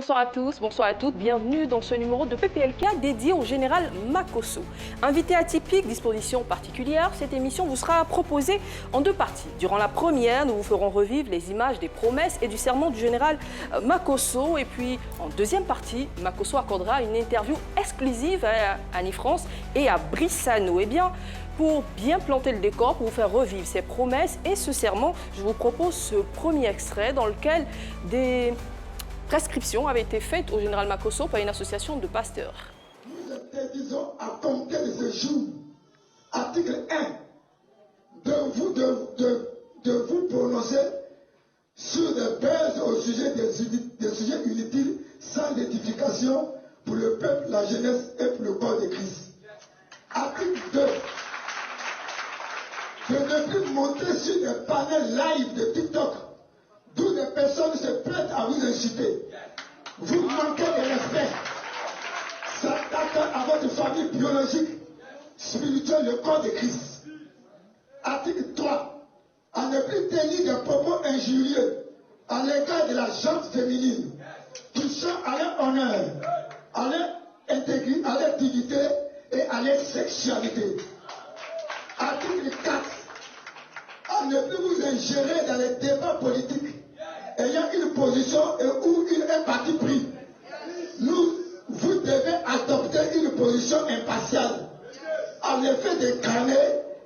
bonsoir à tous, bonsoir à toutes. Bienvenue dans ce numéro de PPLK dédié au général Makosso. Invité atypique, disposition particulière, cette émission vous sera proposée en deux parties. Durant la première, nous vous ferons revivre les images des promesses et du serment du général Makosso. Et puis, en deuxième partie, Makosso accordera une interview exclusive à Annie France et à Brice Sano. Eh bien, pour bien planter le décor, pour vous faire revivre ces promesses et ce serment, je vous propose ce premier extrait dans lequel des prescriptions avaient été faites au général Makosso par une association de pasteurs. Nous interdisons à compter de ce jour, article 1, de vous prononcer sur des bases au sujet des sujets inutiles sans édification pour le peuple, la jeunesse et pour le corps de Christ. Article 2. De ne plus monter sur des panels live de TikTok, d'où des personnes se prêtent à vous inciter. Vous manquez de respect. S'attaquant à votre famille biologique, spirituelle, le corps de Christ. Article 3. À ne plus tenir des propos injurieux à l'égard de la gente féminine, touchant à leur honneur, à leur intégrité, à leur dignité et à leur sexualité. Article 4. À ne plus vous ingérer dans les débats politiques ayant une position ou un parti pris. Vous devez adopter une position impartiale à l'effet d'incarner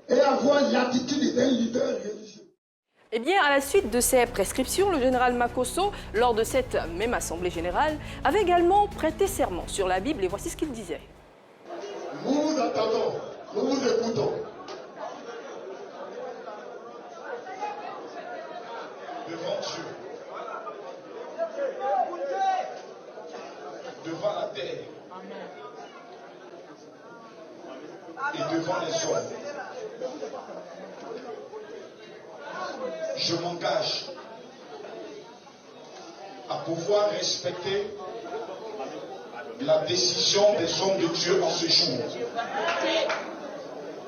et avoir l'attitude d'un leader religieux. Eh bien, à la suite de ces prescriptions, le général Makosso, lors de cette même assemblée générale, avait également prêté serment sur la Bible et voici ce qu'il disait. Nous vous attendons, nous vous écoutons. Devant Dieu, devant la terre et devant les hommes, je m'engage à pouvoir respecter la décision des hommes de Dieu en ce jour.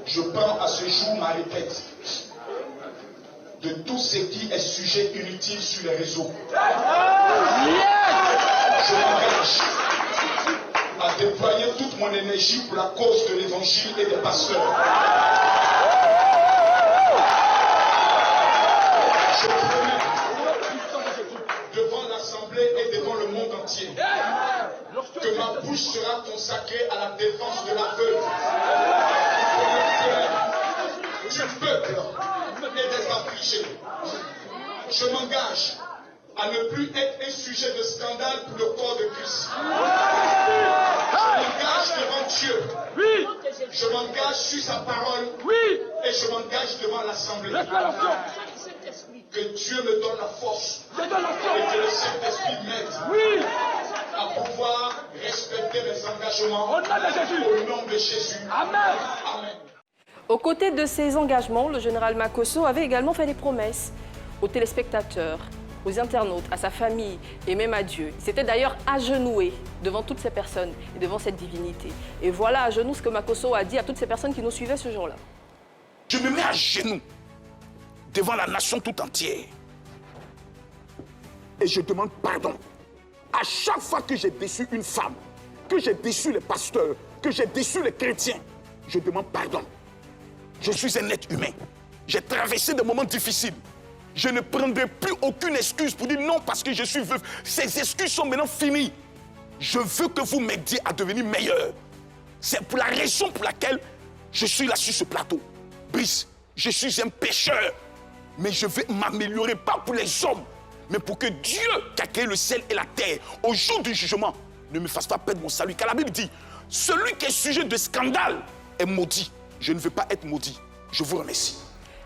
Je prends à ce jour ma retraite de tout ce qui est sujet inutile sur les réseaux. Je m'engage à déployer toute mon énergie pour la cause de l'évangile et des pasteurs. Je promets devant l'Assemblée et devant le monde entier que ma bouche sera consacrée à la défense de la veuve, du peuple et des affligés. Je m'engage à ne plus être un sujet de scandale pour le corps de Christ. Je m'engage devant Dieu. Oui. Je m'engage sur sa parole. Oui. Et je m'engage devant l'Assemblée. Que Dieu me donne la force. Et que le Saint-Esprit m'aide. Oui. À pouvoir respecter mes engagements. Au nom de Jésus. Amen. Amen. Aux côtés de ces engagements, le général Makosso avait également fait des promesses aux téléspectateurs, aux internautes, à sa famille et même à Dieu. Il s'était d'ailleurs agenoué devant toutes ces personnes et devant cette divinité. Et voilà à genoux ce que Makosso a dit à toutes ces personnes qui nous suivaient ce jour-là. Je me mets à genoux devant la nation tout entière et je demande pardon. À chaque fois que j'ai déçu une femme, que j'ai déçu les pasteurs, que j'ai déçu les chrétiens, je demande pardon. Je suis un être humain. J'ai traversé des moments difficiles. Je ne prendrai plus aucune excuse pour dire non parce que je suis veuve. Ces excuses sont maintenant finies. Je veux que vous m'aidiez à devenir meilleur. C'est pour la raison pour laquelle je suis là sur ce plateau. Brice, je suis un pécheur. Mais je vais m'améliorer, pas pour les hommes, mais pour que Dieu, qui a créé le ciel et la terre, au jour du jugement, ne me fasse pas perdre mon salut. Car la Bible dit, celui qui est sujet de scandale est maudit. Je ne veux pas être maudit. Je vous remercie.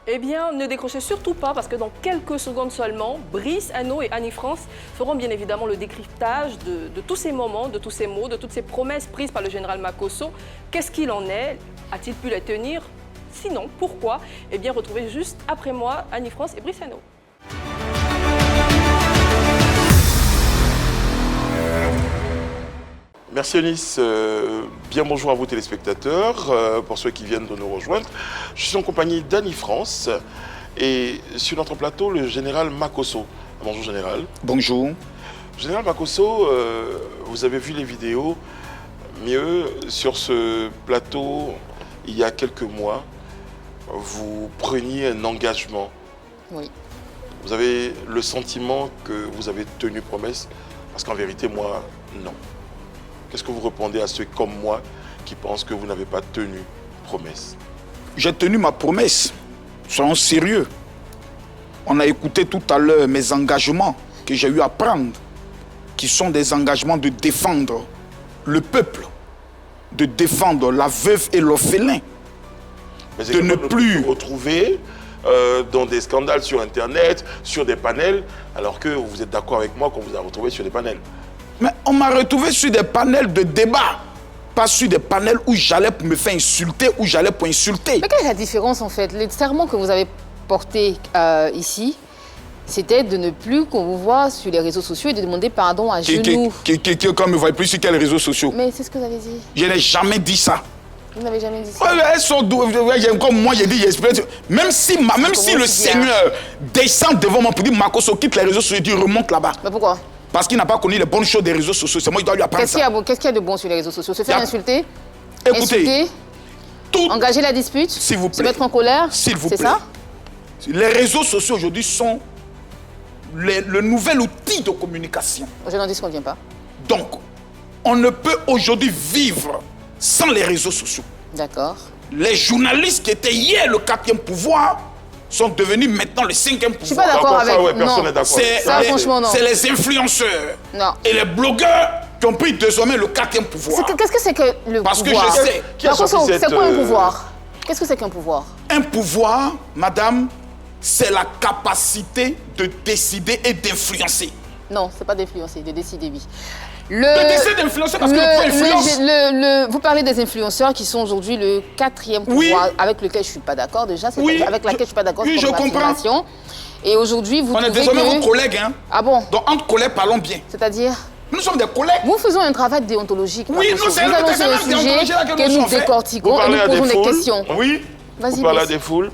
Eh bien, ne décrochez surtout pas parce que dans quelques secondes seulement, Brice, Anno et Annie France feront bien évidemment le décryptage de tous ces moments, de tous ces mots, de toutes ces promesses prises par le général Makosso. Qu'est-ce qu'il en est? A-t-il pu les tenir? Sinon, pourquoi? Eh bien, retrouvez juste après moi Annie France et Brice Sano. Merci Anis, bien bonjour à vous téléspectateurs, pour ceux qui viennent de nous rejoindre. Je suis en compagnie d'Annie France et sur notre plateau le général Makosso. Bonjour général. Bonjour. Général Makosso, vous avez vu les vidéos. Mieux, sur ce plateau, il y a quelques mois, vous preniez un engagement. Oui. Vous avez le sentiment que vous avez tenu promesse, parce qu'en vérité, moi, non. Qu'est-ce que vous répondez à ceux comme moi qui pensent que vous n'avez pas tenu promesse? J'ai tenu ma promesse. Soyons sérieux. On a écouté tout à l'heure mes engagements que j'ai eu à prendre, qui sont des engagements de défendre le peuple, de défendre la veuve et l'orphelin, de ne plus retrouver dans des scandales sur Internet, sur des panels, alors que vous êtes d'accord avec moi qu'on vous a retrouvé sur des panels. Mais on m'a retrouvé sur des panels de débat, pas sur des panels où j'allais pour me faire insulter, où j'allais pour insulter. Mais quelle est la différence en fait? Les serments que vous avez portés ici, c'était de ne plus qu'on vous voit sur les réseaux sociaux et de demander pardon à genoux. Quand me voit plus sur quels réseaux sociaux? Mais c'est ce que vous avez dit. Je n'ai jamais dit ça. Vous n'avez jamais dit ça. Ouais, elles sont comme moi, j'ai dit, même si le Seigneur descend devant moi pour dire Makosso quitte les réseaux sociaux, il dit remonte là-bas. Mais pourquoi? Parce qu'il n'a pas connu les bonnes choses des réseaux sociaux. C'est moi qui dois lui apprendre ça. Qu'est-ce qu'il y a de bon sur les réseaux sociaux? Se faire insulter? Écoutez, insulter, engager la dispute? S'il vous plaît. Se mettre en colère? S'il vous plaît. C'est ça? Les réseaux sociaux aujourd'hui sont le nouvel outil de communication. Je n'en disconviens pas. Donc, on ne peut aujourd'hui vivre sans les réseaux sociaux. D'accord. Les journalistes qui étaient hier le 4e pouvoir sont devenus maintenant le 5e pouvoir. Je suis pas d'accord avec... Ouais, personne n'est d'accord. Ça, franchement, non. C'est les influenceurs Non. et les blogueurs qui ont pris désormais le 4e pouvoir. Qu'est-ce que c'est que le pouvoir? Parce que je sais... C'est quoi un pouvoir? Qu'est-ce que c'est qu'un pouvoir? Un pouvoir, madame, c'est la capacité de décider et d'influencer. Non, c'est pas d'influencer, de décider, oui. De décider d'influencer parce que le vous parlez des influenceurs qui sont aujourd'hui le 4e pouvoir, avec lequel je ne suis pas d'accord déjà. Avec laquelle je ne suis pas d'accord. Oui, je comprends. Et aujourd'hui, vous trouvez On est désormais vos collègues, hein. Ah bon? Donc, entre collègues, parlons bien. C'est-à-dire? Nous sommes des collègues. Nous faisons un travail déontologique. Oui, nous, c'est un sujet que nous décortiquons et nous posons des questions. Oui, vas-y. Vous parlez à des foules.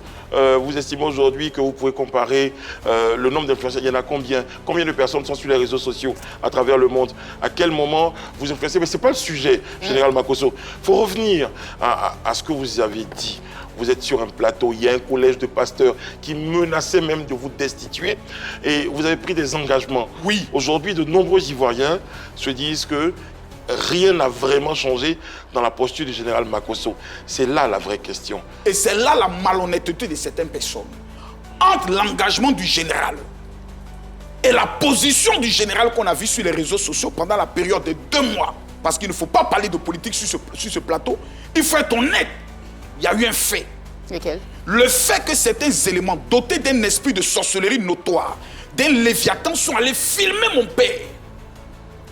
Vous estimez aujourd'hui que vous pouvez comparer le nombre d'influenceurs? Il y en a combien? Combien de personnes sont sur les réseaux sociaux à travers le monde? À quel moment vous influencez? Mais ce n'est pas le sujet, Général Makosso. Il faut revenir à ce que vous avez dit. Vous êtes sur un plateau, il y a un collège de pasteurs qui menaçait même de vous destituer et vous avez pris des engagements. Oui. Aujourd'hui, de nombreux Ivoiriens se disent que rien n'a vraiment changé dans la posture du général Makosso. C'est là la vraie question. Et c'est là la malhonnêteté de certaines personnes. Entre l'engagement du général et la position du général qu'on a vu sur les réseaux sociaux pendant la période de 2 mois, parce qu'il ne faut pas parler de politique sur ce plateau, il faut être honnête. Il y a eu un fait. Lequel? Le fait que certains éléments dotés d'un esprit de sorcellerie notoire, d'un léviathan, sont allés filmer mon père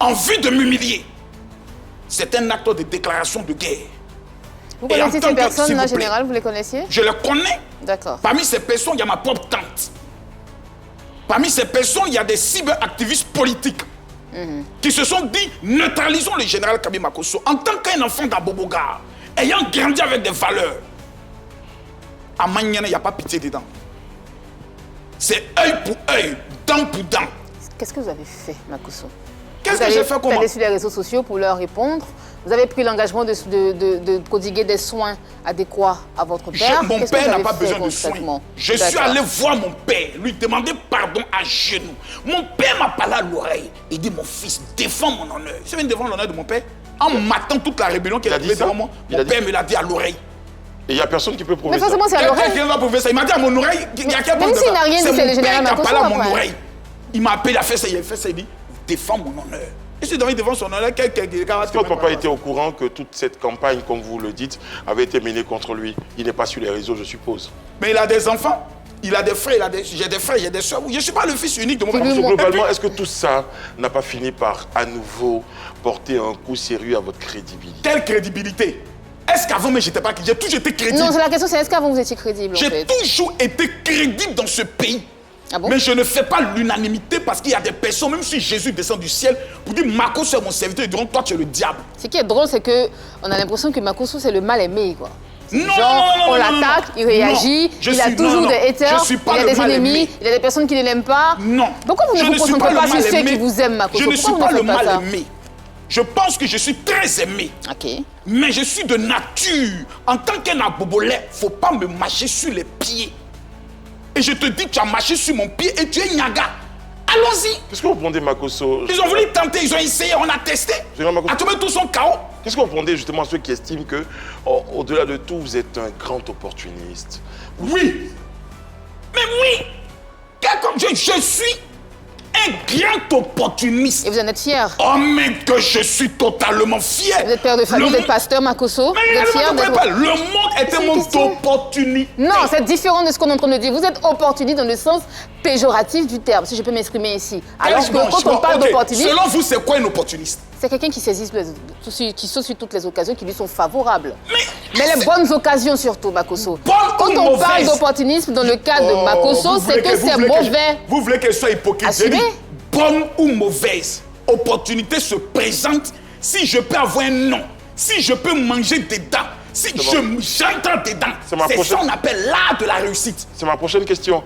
en vue de m'humilier. C'est un acte de déclaration de guerre. Vous connaissez ces personnes-là, général, vous les connaissiez? Je les connais. D'accord. Parmi ces personnes, il y a ma propre tante. Parmi ces personnes, il y a des cyberactivistes politiques qui se sont dit, neutralisons le général Kabi Makosso en tant qu'un enfant d'Aboboga, ayant grandi avec des valeurs. À Maniana, il n'y a pas pitié dedans. C'est œil pour œil, dent pour dent. Qu'est-ce que vous avez fait, Makosso? Qu'est-ce que j'ai fait comment? Vous allez sur les réseaux sociaux pour leur répondre. Vous avez pris l'engagement de prodiguer des soins adéquats à votre père. Mon père n'a pas besoin de soins. Je suis allé voir mon père, lui demander pardon à genoux. Mon père m'a parlé à l'oreille. Il dit, mon fils, défends mon honneur. Je viens défendre l'honneur de mon père. En matant toute la rébellion qu'il a dit devant moi, mon père me l'a dit à l'oreille. Et il n'y a personne qui peut prouver ça. Mais forcément, c'est à l'oreille. Quelqu'un va prouver ça. Il m'a dit à mon oreille. Il y a quelqu'un même s'il n'a rien dit, c'est le général Makosso. qui a parlé à mon oreille. Il m'a appelé, il a fait ça, il dit, défends mon honneur. Et c'est devant son honneur. Est-ce que votre papa était au courant que toute cette campagne, comme vous le dites, avait été menée contre lui? Il n'est pas sur les réseaux, je suppose. Mais il a des enfants. Il a des frères, j'ai des frères, j'ai des soeurs. Je ne suis pas le fils unique de mon père. Globalement, est-ce que tout ça n'a pas fini par, à nouveau, porter un coup sérieux à votre crédibilité? Quelle crédibilité? Est-ce qu'avant, mais j'étais pas crédible? J'ai toujours été crédible. Non, la question c'est est-ce qu'avant vous étiez crédible? J'ai toujours été crédible dans ce pays. Ah bon? Mais je ne fais pas l'unanimité parce qu'il y a des personnes, même si Jésus descend du ciel, pour dire Makosso est mon serviteur, ils diront toi tu es le diable. Ce qui est drôle, c'est qu'on a l'impression que Makosso c'est le mal aimé, quoi. Non, Genre, non, non, on non, non, l'attaque, non. il réagit, Non, je il a suis- toujours non, non, des haters, je suis pas il a le des mal ennemis, aimé. il a des personnes qui ne l'aiment pas. Non. Pourquoi vous Je ne vous suis concentrez pas le sur mal ceux aimé. qui vous aiment, Makosso? Je ne suis Pourquoi pas vous le ne faites pas mal ça? aimé. Je pense que je suis très aimé. Ok. Mais je suis de nature. En tant qu'un abobolais, faut pas me mâcher sur les pieds. Et je te dis que tu as mâché sur mon pied et tu es Nyaga. Allons-y. Qu'est-ce que vous répondez, Makosso? Ils ont voulu tenter, ils ont essayé, on a testé. Général Makosso. À trouver tout son chaos. Qu'est-ce que vous répondez justement à ceux qui estiment que, au-delà de tout, vous êtes un grand opportuniste? Oui. Mais oui. Je suis un grand opportuniste. Et vous en êtes fier? Oh, mais que je suis totalement fier. Vous êtes père de famille, vous êtes pasteur, Makosso? Mais Vous êtes fier ne d'être... pas. Le monde est un une monde question. d'opportunité. Non, c'est différent de ce qu'on est en train de dire. Vous êtes opportuniste dans le sens péjoratif du terme, si je peux m'exprimer ici. Alors que quand on parle d'opportuniste, Selon vous, c'est quoi un opportuniste? c'est quelqu'un qui saisit, qui saute sur toutes les occasions qui lui sont favorables. Mais les bonnes occasions surtout, Makosso. Bonnes Quand ou on parle mauvaises? d'opportunisme dans le cadre de Makosso, vous c'est voulez que c'est mauvais. Vous voulez qu'elle soit hypocrite? J'ai Assumez. dit, bonne ou mauvaise opportunité se présente si je peux avoir un nom, si je peux manger des dents, si j'entends des dents. C'est ma C'est ça prochaine- qu'on appelle l'art de la réussite. C'est ma prochaine question.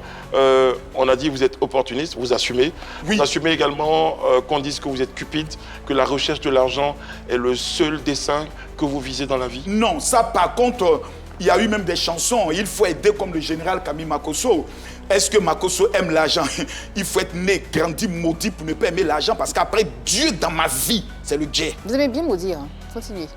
On a dit que vous êtes opportuniste, vous assumez. Oui. Vous assumez également qu'on dise que vous êtes cupide, que la recherche de l'argent est le seul dessein que vous visez dans la vie. Non, ça par contre, il y a eu même des chansons. Il faut aider comme le général Camille Makosso. Est-ce que Makosso aime l'argent? Il faut être né, grandi, maudit pour ne pas aimer l'argent parce qu'après Dieu dans ma vie, c'est le Dieu. Vous aimez bien maudire. Hein. Continuez.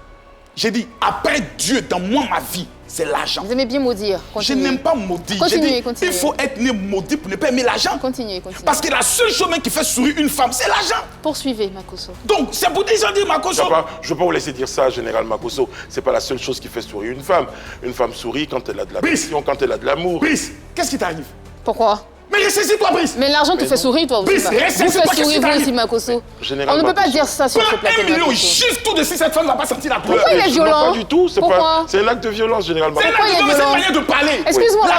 J'ai dit, après Dieu dans moi, ma vie, c'est l'argent. Vous aimez bien maudire. Je Continuez. n'aime pas maudit. Continuez, J'ai dit, continuez. il faut être né maudit pour ne pas aimer l'argent. Continuez. Parce que la seule chose même qui fait sourire une femme, c'est l'argent. Poursuivez, Makosso. Donc, c'est pour dire, j'ai dit, Makosso. Je ne veux pas vous laisser dire ça, Général Makosso. Ce n'est pas la seule chose qui fait sourire une femme. Une femme sourit quand elle a de la Brice. passion, quand elle a de l'amour. Brice, qu'est-ce qui t'arrive? Pourquoi? Mais ressaisis-toi, Brice. Mais l'argent te fait sourire, toi aussi. Brice, Vous reste faites assis, toi, qu'est-ce sourire, qui vous t'arrive? aussi, Makosso. Général On ne peut pas Makosso. dire ça sur ce Prends plateau, 1 million, Makosso. chiffre tout de suite, cette femme ne va pas sentir la douleur. Pourquoi il est Non, violent? pas du tout. Pourquoi? C'est un acte de violence, Général C'est Makosso. Pourquoi il est la violent? manière de parler. Excuse-moi, La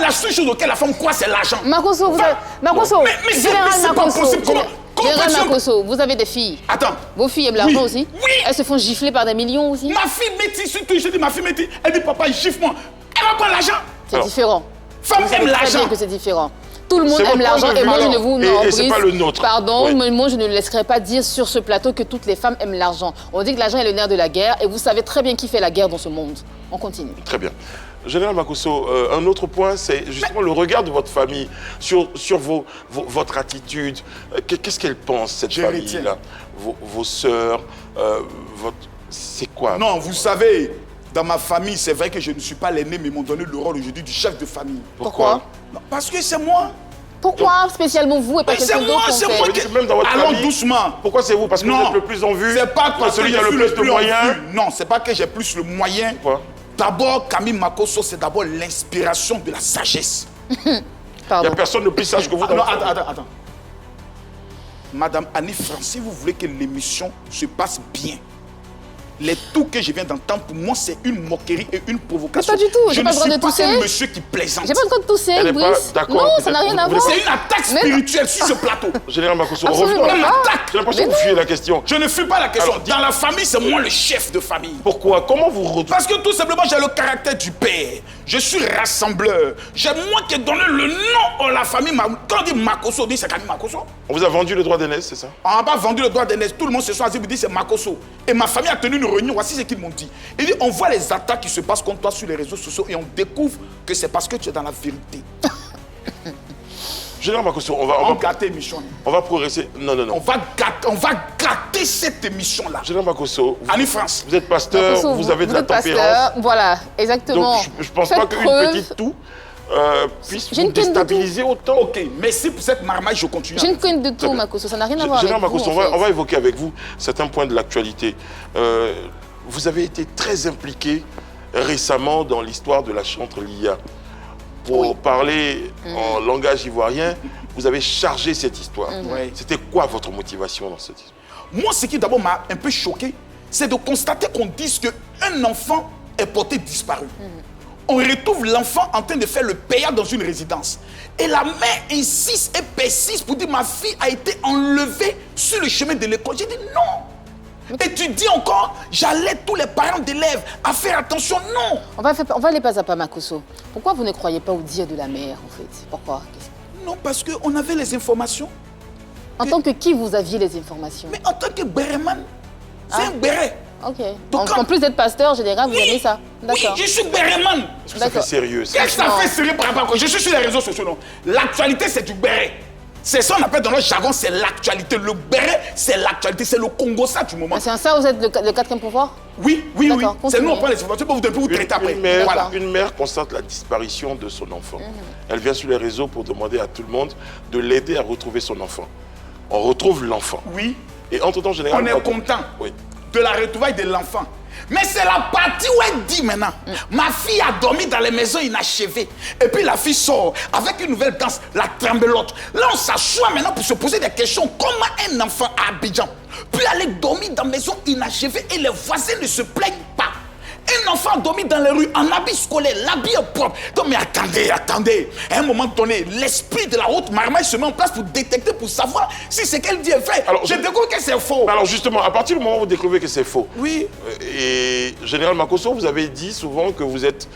Mar- seule chose auquel la femme croit, c'est l'argent. Makosso, vous Va- avez... Makosso, Mais Général c'est pas Makosso. possible. Comment Général peut-il- Makosso, vous avez des filles. Attends. Vos filles aiment l'argent Oui. aussi? Oui. Elles se font gifler par des millions aussi? Ma fille métisse, surtout, je dis ma fille métisse. Elle dit, papa, gifle-moi. Elle va prendre l'argent. C'est Alors, différent. Femme Vous savez aime très l'argent. bien que c'est différent. Tout le monde C'est aime votre l'argent point de et moi vue, je ne alors. vous... Et non, c'est Brice, pas le nôtre. Pardon, Oui. mais moi je ne laisserai pas dire sur ce plateau que toutes les femmes aiment l'argent. On dit que l'argent est le nerf de la guerre et vous savez très bien qui fait la guerre dans ce monde. On continue. Très bien. Général Makosso, un autre point, c'est justement le regard de votre famille sur votre attitude. Qu'est-ce qu'elle pense, cette Je famille-là? Vos sœurs, c'est quoi? Non, vous savez, dans ma famille, c'est vrai que je ne suis pas l'aîné, mais ils m'ont donné le rôle aujourd'hui du chef de famille. Pourquoi? Non, parce que c'est moi. Pourquoi spécialement vous et pas Mais c'est quelqu'un moi, d'autre c'est en fait? moi Ça veut dire que même dans votre Allons famille- doucement. Pourquoi c'est vous? Parce que Non. vous êtes le plus en vue? C'est pas parce que celui je qui a suis le plus de en moyens? vue. Non, c'est pas que j'ai plus le moyen. Pourquoi? D'abord, Camille Makosso, c'est d'abord l'inspiration de la sagesse. Il n'y Pardon. a personne de plus sage que vous. Ah, dans non, votre famille. attends. Madame Annie France, si vous voulez que l'émission se passe bien, les tours que je viens d'entendre, pour moi, c'est une moquerie et une provocation. Mais pas du tout, j'ai je pas ne le droit suis de pas tousser. un monsieur qui plaisante. J'ai pas le droit de tousser, Elle est pas Brice. d'accord, Non, ça peut-être n'a rien à vous voir. C'est une attaque Mais- spirituelle sur ce plateau. Général Makosso, Absolument revenons à la pas. attaque. J'ai l'impression Mais que vous fuyez la question. Je ne fuis pas la question. Alors, Dans la famille, c'est moi le chef de famille. Pourquoi? Comment vous retrouvez? Parce que tout simplement, j'ai le caractère du père. Je suis rassembleur. J'ai moi qui ai donné le nom à la famille. Quand on dit Makosso, on dit c'est Camille Makosso. On vous a vendu le droit d'aînesse, c'est ça? On n'a pas vendu le droit d'aînesse. Tout le monde se soit assis et dit c'est Makosso. Et ma famille a tenu une réunion. Voici ce qu'ils m'ont dit. Ils disent on voit les attaques qui se passent contre toi sur les réseaux sociaux et on découvre que c'est parce que tu es dans la vérité. Général Makosso, On va gâter l'émission. on va progresser. Non. On va gâter cette émission-là. Général Makosso, Annie France. vous êtes pasteur, Makosso, vous avez de la êtes pasteur, tempérance. Voilà, exactement. Donc je ne pense Faites pas qu'une preuve. petite toux puisse J'ai vous une peine de déstabiliser autant. Ok, merci pour cette marmaille, je continue. J'ai une cogne de tout, Makosso, ça n'a rien à voir avec Général vous, Makosso, en fait. on va évoquer avec vous certains points de l'actualité. Vous avez été très impliqué récemment dans l'histoire de la chantre Lia. Pour parler en langage ivoirien, vous avez chargé cette histoire. Ouais. C'était quoi votre motivation dans cette histoire? Moi, ce qui d'abord m'a un peu choqué, c'est de constater qu'on dise qu'un enfant est porté disparu. On retrouve l'enfant en train de faire le payard dans une résidence. Et la mère insiste et persiste pour dire ma fille a été enlevée sur le chemin de l'école. J'ai dit non. Et tu dis encore, j'allais tous les parents d'élèves à faire attention. Non. On va aller pas à pas, Makosso. Pourquoi vous ne croyez pas au dire de la mère, en fait? Pourquoi? Non, parce qu'on avait les informations. En tant que qui vous aviez les informations? Mais en tant que béréman, c'est un béret. Ok. Donc, En plus d'être pasteur général, vous aimez ça? Oui, D'accord. je suis béréman. Est-ce que ça fait sérieux? Qu'est-ce que ça fait sérieux par rapport à quoi? Je suis sur les réseaux sociaux, non. L'actualité, c'est du béret. C'est ça qu'on appelle dans notre jargon, c'est l'actualité. Le béret, c'est l'actualité, c'est le Congo, ça du moment. C'est en ça vous êtes le quatrième pouvoir? Oui, oui, oui. D'accord, C'est nous, on continuez. prend les informations pour vous donner, pour vous traiter après. Voilà. Une mère constate la disparition de son enfant. Elle vient sur les réseaux pour demander à tout le monde de l'aider à retrouver son enfant. On retrouve l'enfant. Oui, Et entre-temps, généralement... on est content Oui. de la retrouvaille de l'enfant. Mais c'est la partie où elle dit maintenant, ma fille a dormi dans les maisons inachevées. Et puis la fille sort avec une nouvelle danse, la trembelote. Là, on s'assoit maintenant pour se poser des questions. Comment un enfant à Abidjan peut aller dormir dans une maison inachevée et les voisins ne se plaignent pas? Un enfant dormi dans les rues en habit scolaire, l'habit est propre. Donc, mais attendez. À un moment donné, l'esprit de la haute marmaille se met en place pour détecter, pour savoir si ce qu'elle dit est vrai. Alors, je découvre que c'est faux. Alors justement, à partir du moment où vous découvrez que c'est faux, Oui. et Général Makosso, vous avez dit souvent que vous êtes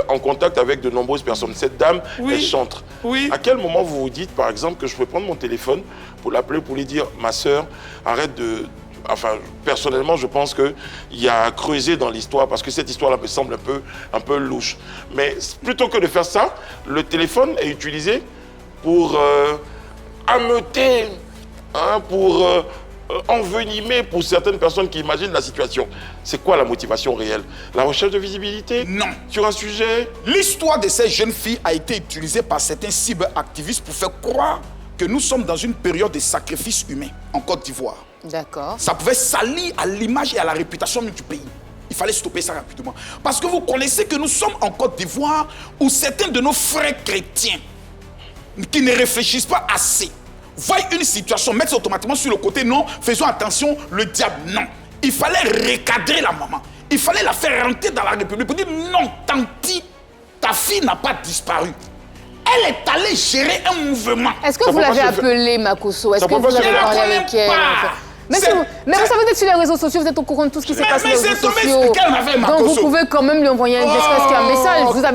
en contact avec de nombreuses personnes. Cette dame, Oui. elle chante. Oui. À quel moment vous vous dites, par exemple, que je peux prendre mon téléphone pour l'appeler, pour lui dire, ma sœur, arrête de... Enfin, personnellement, je pense qu'il y a à creuser dans l'histoire, parce que cette histoire-là me semble un peu louche. Mais plutôt que de faire ça, le téléphone est utilisé pour ameuter, hein, pour envenimer pour certaines personnes qui imaginent la situation. C'est quoi la motivation réelle? La recherche de visibilité? Non. Sur un sujet? L'histoire de ces jeunes filles a été utilisée par certains cyberactivistes pour faire croire que nous sommes dans une période de sacrifice humain en Côte d'Ivoire. D'accord. Ça pouvait salir à l'image et à la réputation du pays. Il fallait stopper ça rapidement. Parce que vous connaissez que nous sommes en Côte d'Ivoire où certains de nos frères chrétiens qui ne réfléchissent pas assez voient une situation, mettent automatiquement sur le côté, non, faisons attention, le diable, non. Il fallait recadrer la maman. Il fallait la faire rentrer dans la République pour dire non, tanti, ta fille n'a pas disparu. Elle est allée gérer un mouvement. Est-ce que Ça vous peut pas l'avez se faire. appelée, Makosso? Est-ce Ça que peut pas vous se avez faire. parlé Je la avec connais elle? pas. Mais C'est- vous savez d'être sur les réseaux sociaux, vous êtes au courant de tout ce qui se Mais- passe sur mais les réseaux c'est tombé sociaux. sur quelle affaire, Donc Makosso? vous pouvez quand même lui envoyer un message. Vous avez,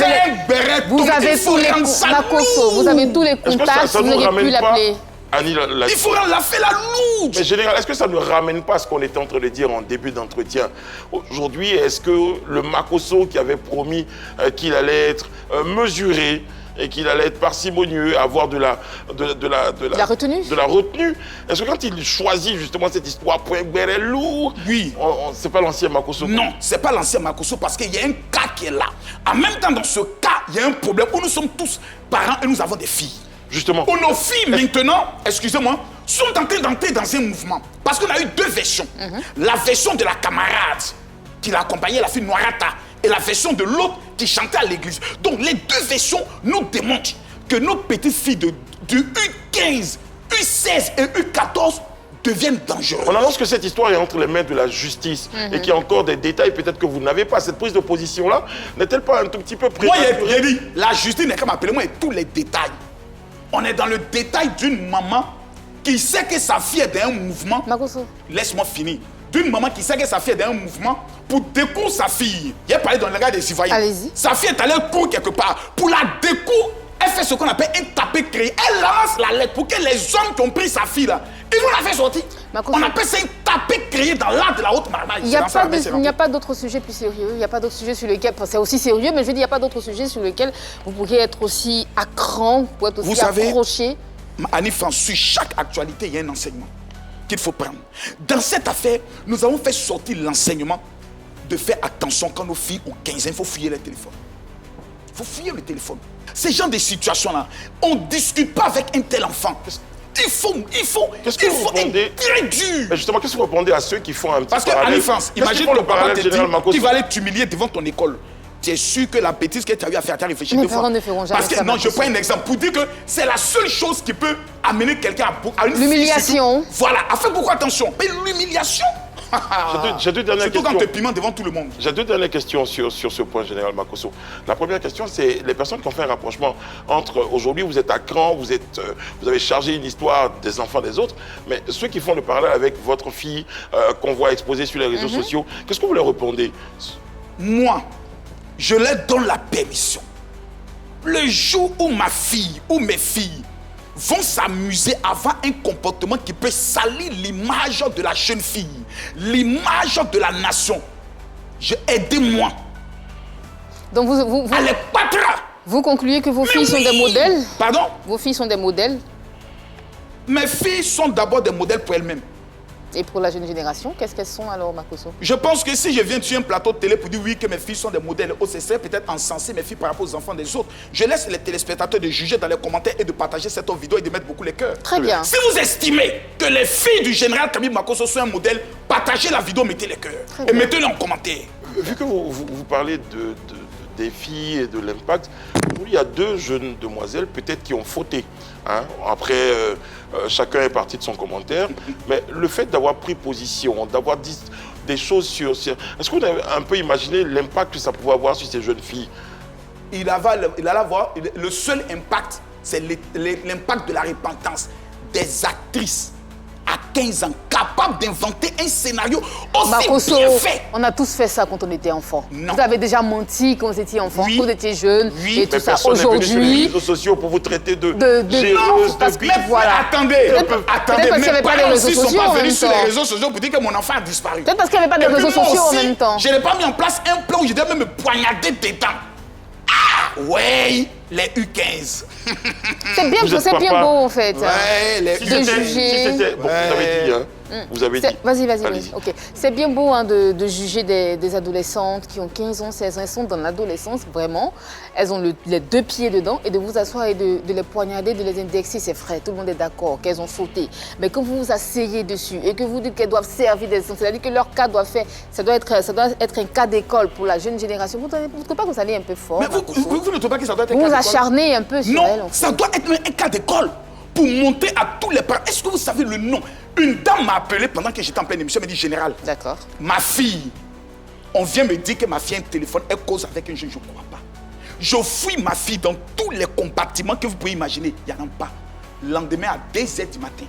vous avez tous les Makosso, vous avez tous les Est-ce que contacts, ça vous nous auriez pu ramène pas, l'appeler. Annie, Il faut la faire la louche. Mais Général, est-ce que ça ne ramène pas à ce qu'on était en train de dire en début d'entretien? Aujourd'hui, est-ce que le Makosso qui avait promis qu'il allait être mesuré et qu'il allait être parcimonieux, avoir de la retenue. De la retenue. Est-ce que quand il choisit justement cette histoire, point béret lourd, Oui. c'est pas l'ancien Makosso? Non, c'est pas l'ancien Makosso parce qu'il y a un cas qui est là. En même temps, dans ce cas, il y a un problème où nous sommes tous parents et nous avons des filles. Justement. Où nos filles, maintenant, excusez-moi, sont en train d'entrer dans un mouvement. Parce qu'on a eu deux versions. La version de la camarade qui l'accompagnait, la fille Noirata, et la version de l'autre qui chantait à l'église. Donc les deux versions nous démontrent que nos petites filles de U15, U16 et U14 deviennent dangereuses. On annonce que cette histoire est entre les mains de la justice et qu'il y a encore des détails peut-être que vous n'avez pas. Cette prise de position-là n'est-elle pas un tout petit peu Moi, prématurée? j'ai dit, la justice n'est qu'à m'appeler moi et tous les détails. On est dans le détail d'une maman qui sait que sa fille est dans un mouvement. Makosso. Laisse-moi finir. D'une maman qui sait que sa fille est dans un mouvement pour découvrir sa fille. Il a parlé dans le regard des citoyens. Allez-y. Sa fille est allée courir quelque part. Pour la découvrir, elle fait ce qu'on appelle un tapé créé. Elle lance la lettre pour que les hommes qui ont pris sa fille là, ils vont la faire sortir. Makosso. On appelle ça un tapé créé dans l'art de la haute marmaille. Il n'y a pas d'autre sujet plus sérieux. Il n'y a pas d'autre sujet sur lequel. C'est aussi sérieux, mais je veux dire, il n'y a pas d'autre sujet sur lequel vous pourriez être aussi à cran, pour être aussi Vous savez, accroché. Annie France, sur chaque actualité, il y a un enseignement qu'il faut prendre. Dans cette affaire, nous avons fait sortir l'enseignement de faire attention quand nos filles ont 15 ans, il faut fouiller les téléphones. Il faut fouiller le téléphone. Ces genres de situations-là, on ne discute pas avec un tel enfant. Il faut Qu'est-ce que vous être répondez? très dur. Mais justement, qu'est-ce que vous répondez à ceux qui font un petit Parce que, parallèle? Annie France, Qu'est-ce qu'ils imagine font le papa te Général dit Makosso? qu'il va aller t'humilier devant ton école. Tu es sûr que la bêtise que tu as eu à faire, tu as réfléchi Mes deux fois. parents ne feront jamais Parce que, ça, non, je Makosso. prends un exemple pour dire que c'est la seule chose qui peut amener quelqu'un à une fille L'humiliation. surtout. Voilà, faites beaucoup attention. Mais l'humiliation, J'ai deux dernières Surtout questions. quand tu pimentes devant tout le monde. J'ai deux dernières questions sur ce point, Général Makosso. La première question, c'est les personnes qui ont fait un rapprochement entre aujourd'hui, vous êtes à Caen, vous avez chargé une histoire des enfants des autres, mais ceux qui font le parallèle avec votre fille qu'on voit exposée sur les réseaux sociaux, qu'est-ce que vous leur répondez? Moi, je leur donne la permission. Le jour où ma fille ou mes filles vont s'amuser à avoir un comportement qui peut salir l'image de la jeune fille, l'image de la nation, aidez-moi. Donc À les battre. vous concluez que vos filles sont des modèles? Pardon? Vos filles sont des modèles? Mes filles sont d'abord des modèles pour elles-mêmes. Et pour la jeune génération, qu'est-ce qu'elles sont alors, Makosso? Je pense que si je viens sur un plateau de télé pour dire oui que mes filles sont des modèles, ce serait peut-être encenser mes filles par rapport aux enfants des autres. Je laisse les téléspectateurs de juger dans les commentaires et de partager cette vidéo et de mettre beaucoup les cœurs. Très bien. Si vous estimez que les filles du général Kabib Makosso sont un modèle, partagez la vidéo, mettez les cœurs. Et mettez-les en commentaire. Vu que vous parlez des filles et de l'impact, il y a deux jeunes demoiselles peut-être qui ont fauté. Hein. Après, chacun est parti de son commentaire. Mais le fait d'avoir pris position, d'avoir dit des choses sur... Est-ce qu'on a un peu imaginé l'impact que ça pouvait avoir sur ces jeunes filles? Il allait avoir le seul impact, c'est l'impact de la repentance des actrices à 15 ans, capables d'inventer un scénario aussi Makosso, bien fait. on a tous fait ça quand on était enfant. Non. Vous avez déjà menti quand vous étiez enfant, Oui. quand vous étiez jeune, Oui. et tout Mais ça. personne n'est venu sur les Aujourd'hui, réseaux sociaux pour vous traiter de de- géreuse, parce de que- bif. voilà. Attendez, Peut-être parce qu'il n'y avait pas de parents réseaux aussi sont sociaux pas en venus même sur les temps. réseaux sociaux pour dire que mon enfant a disparu. peut-être parce qu'il n'y avait pas de Et puis réseaux moi sociaux en aussi, même temps. je n'ai pas mis en place un plan où je devais même me poignarder dedans. Ah, ouais, les U15. C'est bien, Vous êtes c'est bien papa. beau en fait. Ouais, les Si De c'était- juger. si c'était- bon, vous avez dit, hein. Vous avez dit. Vas-y. Allez-y. Ok. C'est bien beau hein, de juger des adolescentes qui ont 15 ans, 16 ans, elles sont dans l'adolescence, vraiment. Elles ont les deux pieds dedans et de vous asseoir et de les poignarder, de les indexer, c'est vrai, tout le monde est d'accord qu'elles ont fauté. Mais quand vous vous asseyez dessus et que vous dites qu'elles doivent servir des enfants, c'est-à-dire que leur cas doit faire, ça doit être un cas d'école pour la jeune génération, vous ne trouvez pas que vous allez un peu fort? Mais vous ne trouvez pas que ça doit être un Vous cas vous d'école? acharnez un peu sur elle. Non, en fait. ça doit être un cas d'école pour montrer à tous les parents. Est-ce que vous savez le nom? Une dame m'a appelé pendant que j'étais en pleine émission, elle m'a dit, Général, D'accord. ma fille, on vient me dire que ma fille a un téléphone, elle cause avec un jeune, je ne crois pas. Je fouille ma fille dans tous les compartiments que vous pouvez imaginer, il n'y en a pas. Le lendemain à 2h du matin,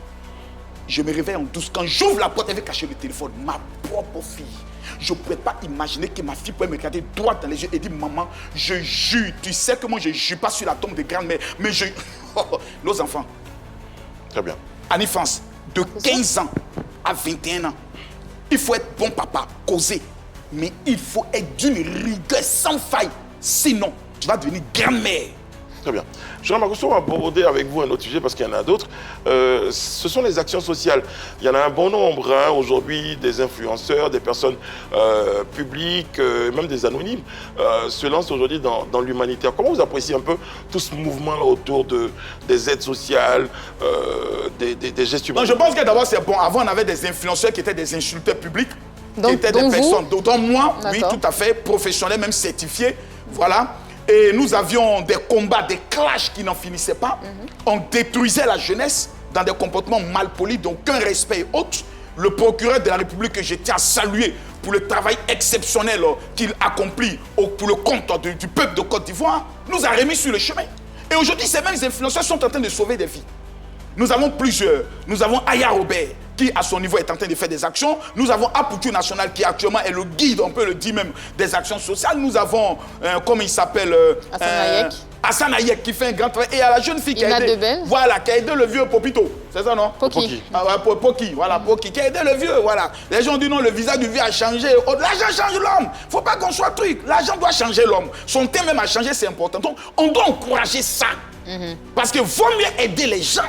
je me réveille en douce. Quand j'ouvre la porte, elle veut cacher le téléphone. Ma propre fille. Je ne pouvais pas imaginer que ma fille pouvait me regarder droit dans les yeux et dire, maman, je jure, tu sais que moi je ne jure pas sur la tombe de grand-mère, mais je... Nos enfants, Très bien. en enfance, de 15 ans à 21 ans, il faut être bon papa, causer, mais il faut être d'une rigueur sans faille. Sinon, tu vas devenir grand-mère. Très bien. Général Makosso, on va aborder avec vous un autre sujet parce qu'il y en a d'autres. Ce sont les actions sociales. Il y en a un bon nombre hein, aujourd'hui, des influenceurs, des personnes publiques, même des anonymes, se lancent aujourd'hui dans l'humanitaire. Comment vous appréciez un peu tout ce mouvement autour des aides sociales, des gestes humains? Non, je pense que d'abord c'est bon. Avant, on avait des influenceurs qui étaient des insulteurs publics, Donc- qui étaient donc des vous personnes. Dont moi, oui, D'accord. tout à fait, professionnels, même certifiés. Voilà. Et nous avions des combats, des clashs qui n'en finissaient pas. On détruisait la jeunesse dans des comportements malpolis, donc aucun respect et autres. Le procureur de la République que je tiens à saluer pour le travail exceptionnel qu'il accomplit pour le compte du peuple de Côte d'Ivoire, nous a remis sur le chemin. Et aujourd'hui, ces mêmes influenceurs sont en train de sauver des vies. Nous avons plusieurs. Nous avons Aya Robert, qui à son niveau est en train de faire des actions. Nous avons Apoutou National, qui actuellement est le guide, on peut le dire même, des actions sociales. Nous avons, comment il s'appelle Hassan Hayek. Hassan Hayek, qui fait un grand travail. Et à la jeune fille qui a Ina aidé, Debel. voilà, qui a aidé le vieux Popito. C'est ça, non? Poki. Ah ouais, Poki, voilà, Poki, qui a aidé le vieux, voilà. Les gens disent non, le visage du vieux a changé. Oh, l'argent change l'homme. Il ne faut pas qu'on soit truc. L'argent doit changer l'homme. Son thème même a changé, c'est important. Donc, on doit encourager ça. Parce que vaut mieux aider les gens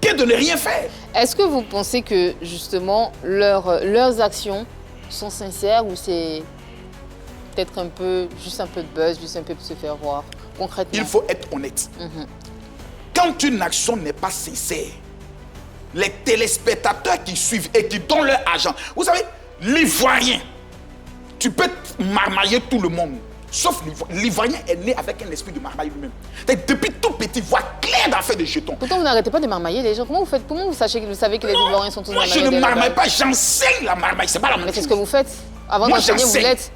que de ne rien faire. Est-ce que vous pensez que justement leurs actions sont sincères ou c'est peut-être juste un peu de buzz, juste un peu de se faire voir concrètement? Il faut être honnête. Quand une action n'est pas sincère, les téléspectateurs qui suivent et qui donnent leur argent, vous savez, l'Ivoirien, tu peux marmailler tout le monde. Sauf l'Ivoirien est né avec un esprit de marmaille lui-même. Depuis tout petit, tu vois clair dans l'affaire des jetons. Pourtant, vous n'arrêtez pas de marmailler les gens. Comment vous faites? Comment vous savez que les Ivoiriens sont tous Moi, marmaillés? je ne marmaille pas, j'enseigne la marmaille. C'est pas la même Mais c'est chose. ce que vous faites. Avant Moi, d'enseigner, vous j'enseigne. l'êtes.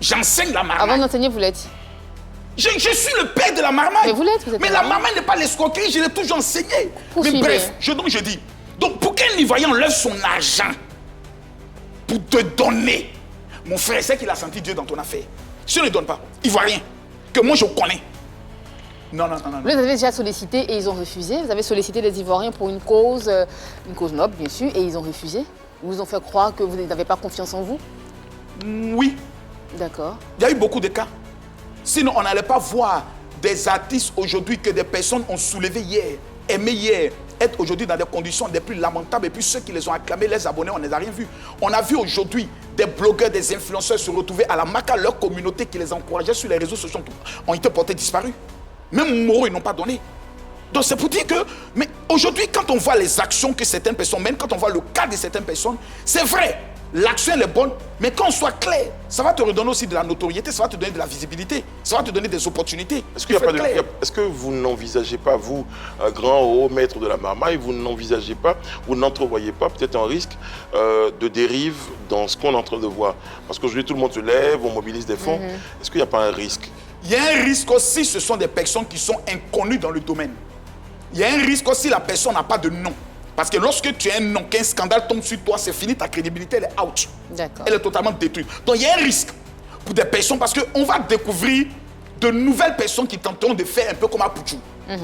J'enseigne la marmaille. Avant d'enseigner, vous l'êtes. Je suis le père de la marmaille. Mais vous l'êtes, vous êtes Mais un la marmaille. marmaille n'est pas l'escroquerie, je l'ai toujours enseigné. Poursuivez. Mais bref, je dis. Donc, pour qu'un Ivoirien enlève son argent pour te donner, mon frère, c'est qu'il a senti Dieu dans ton affaire. Si on ne donne pas, Ivoirien, que moi je connais. Non. Vous les avez déjà sollicités et ils ont refusé. Vous avez sollicité les Ivoiriens pour une cause noble, bien sûr, et ils ont refusé. Ils vous ont fait croire que vous n'avez pas confiance en vous. Oui, D'accord. il y a eu beaucoup de cas. Sinon, on n'allait pas voir des artistes aujourd'hui que des personnes ont soulevé hier, aimé hier, être aujourd'hui dans des conditions des plus lamentables. Et puis ceux qui les ont acclamés, les abonnés, on ne les a rien vus. On a vu aujourd'hui des blogueurs, des influenceurs se retrouver à la maca, leur communauté qui les encourageait sur les réseaux sociaux ont été portés disparus. Même Moro, ils n'ont pas donné. Donc c'est pour dire que, mais aujourd'hui, quand on voit les actions que certaines personnes mènent, quand on voit le cas de certaines personnes, c'est vrai, l'action elle est bonne, mais quand on soit clair, ça va te redonner aussi de la notoriété, ça va te donner de la visibilité, ça va te donner des opportunités. Est-ce que vous n'envisagez pas, vous, un grand haut maître de la marmaille, vous n'envisagez pas, vous n'entrevoyez pas peut-être un risque de dérive dans ce qu'on est en train de voir? Parce qu'aujourd'hui, tout le monde se lève, on mobilise des fonds. Est-ce qu'il n'y a pas un risque? Il y a un risque aussi, ce sont des personnes qui sont inconnues dans le domaine. Il y a un risque aussi, la personne n'a pas de nom. Parce que lorsque tu as un nom, qu'un scandale tombe sur toi, c'est fini, ta crédibilité, elle est out. D'accord. Elle est totalement détruite. Donc il y a un risque pour des personnes parce qu'on va découvrir de nouvelles personnes qui tenteront de faire un peu comme Apouchou.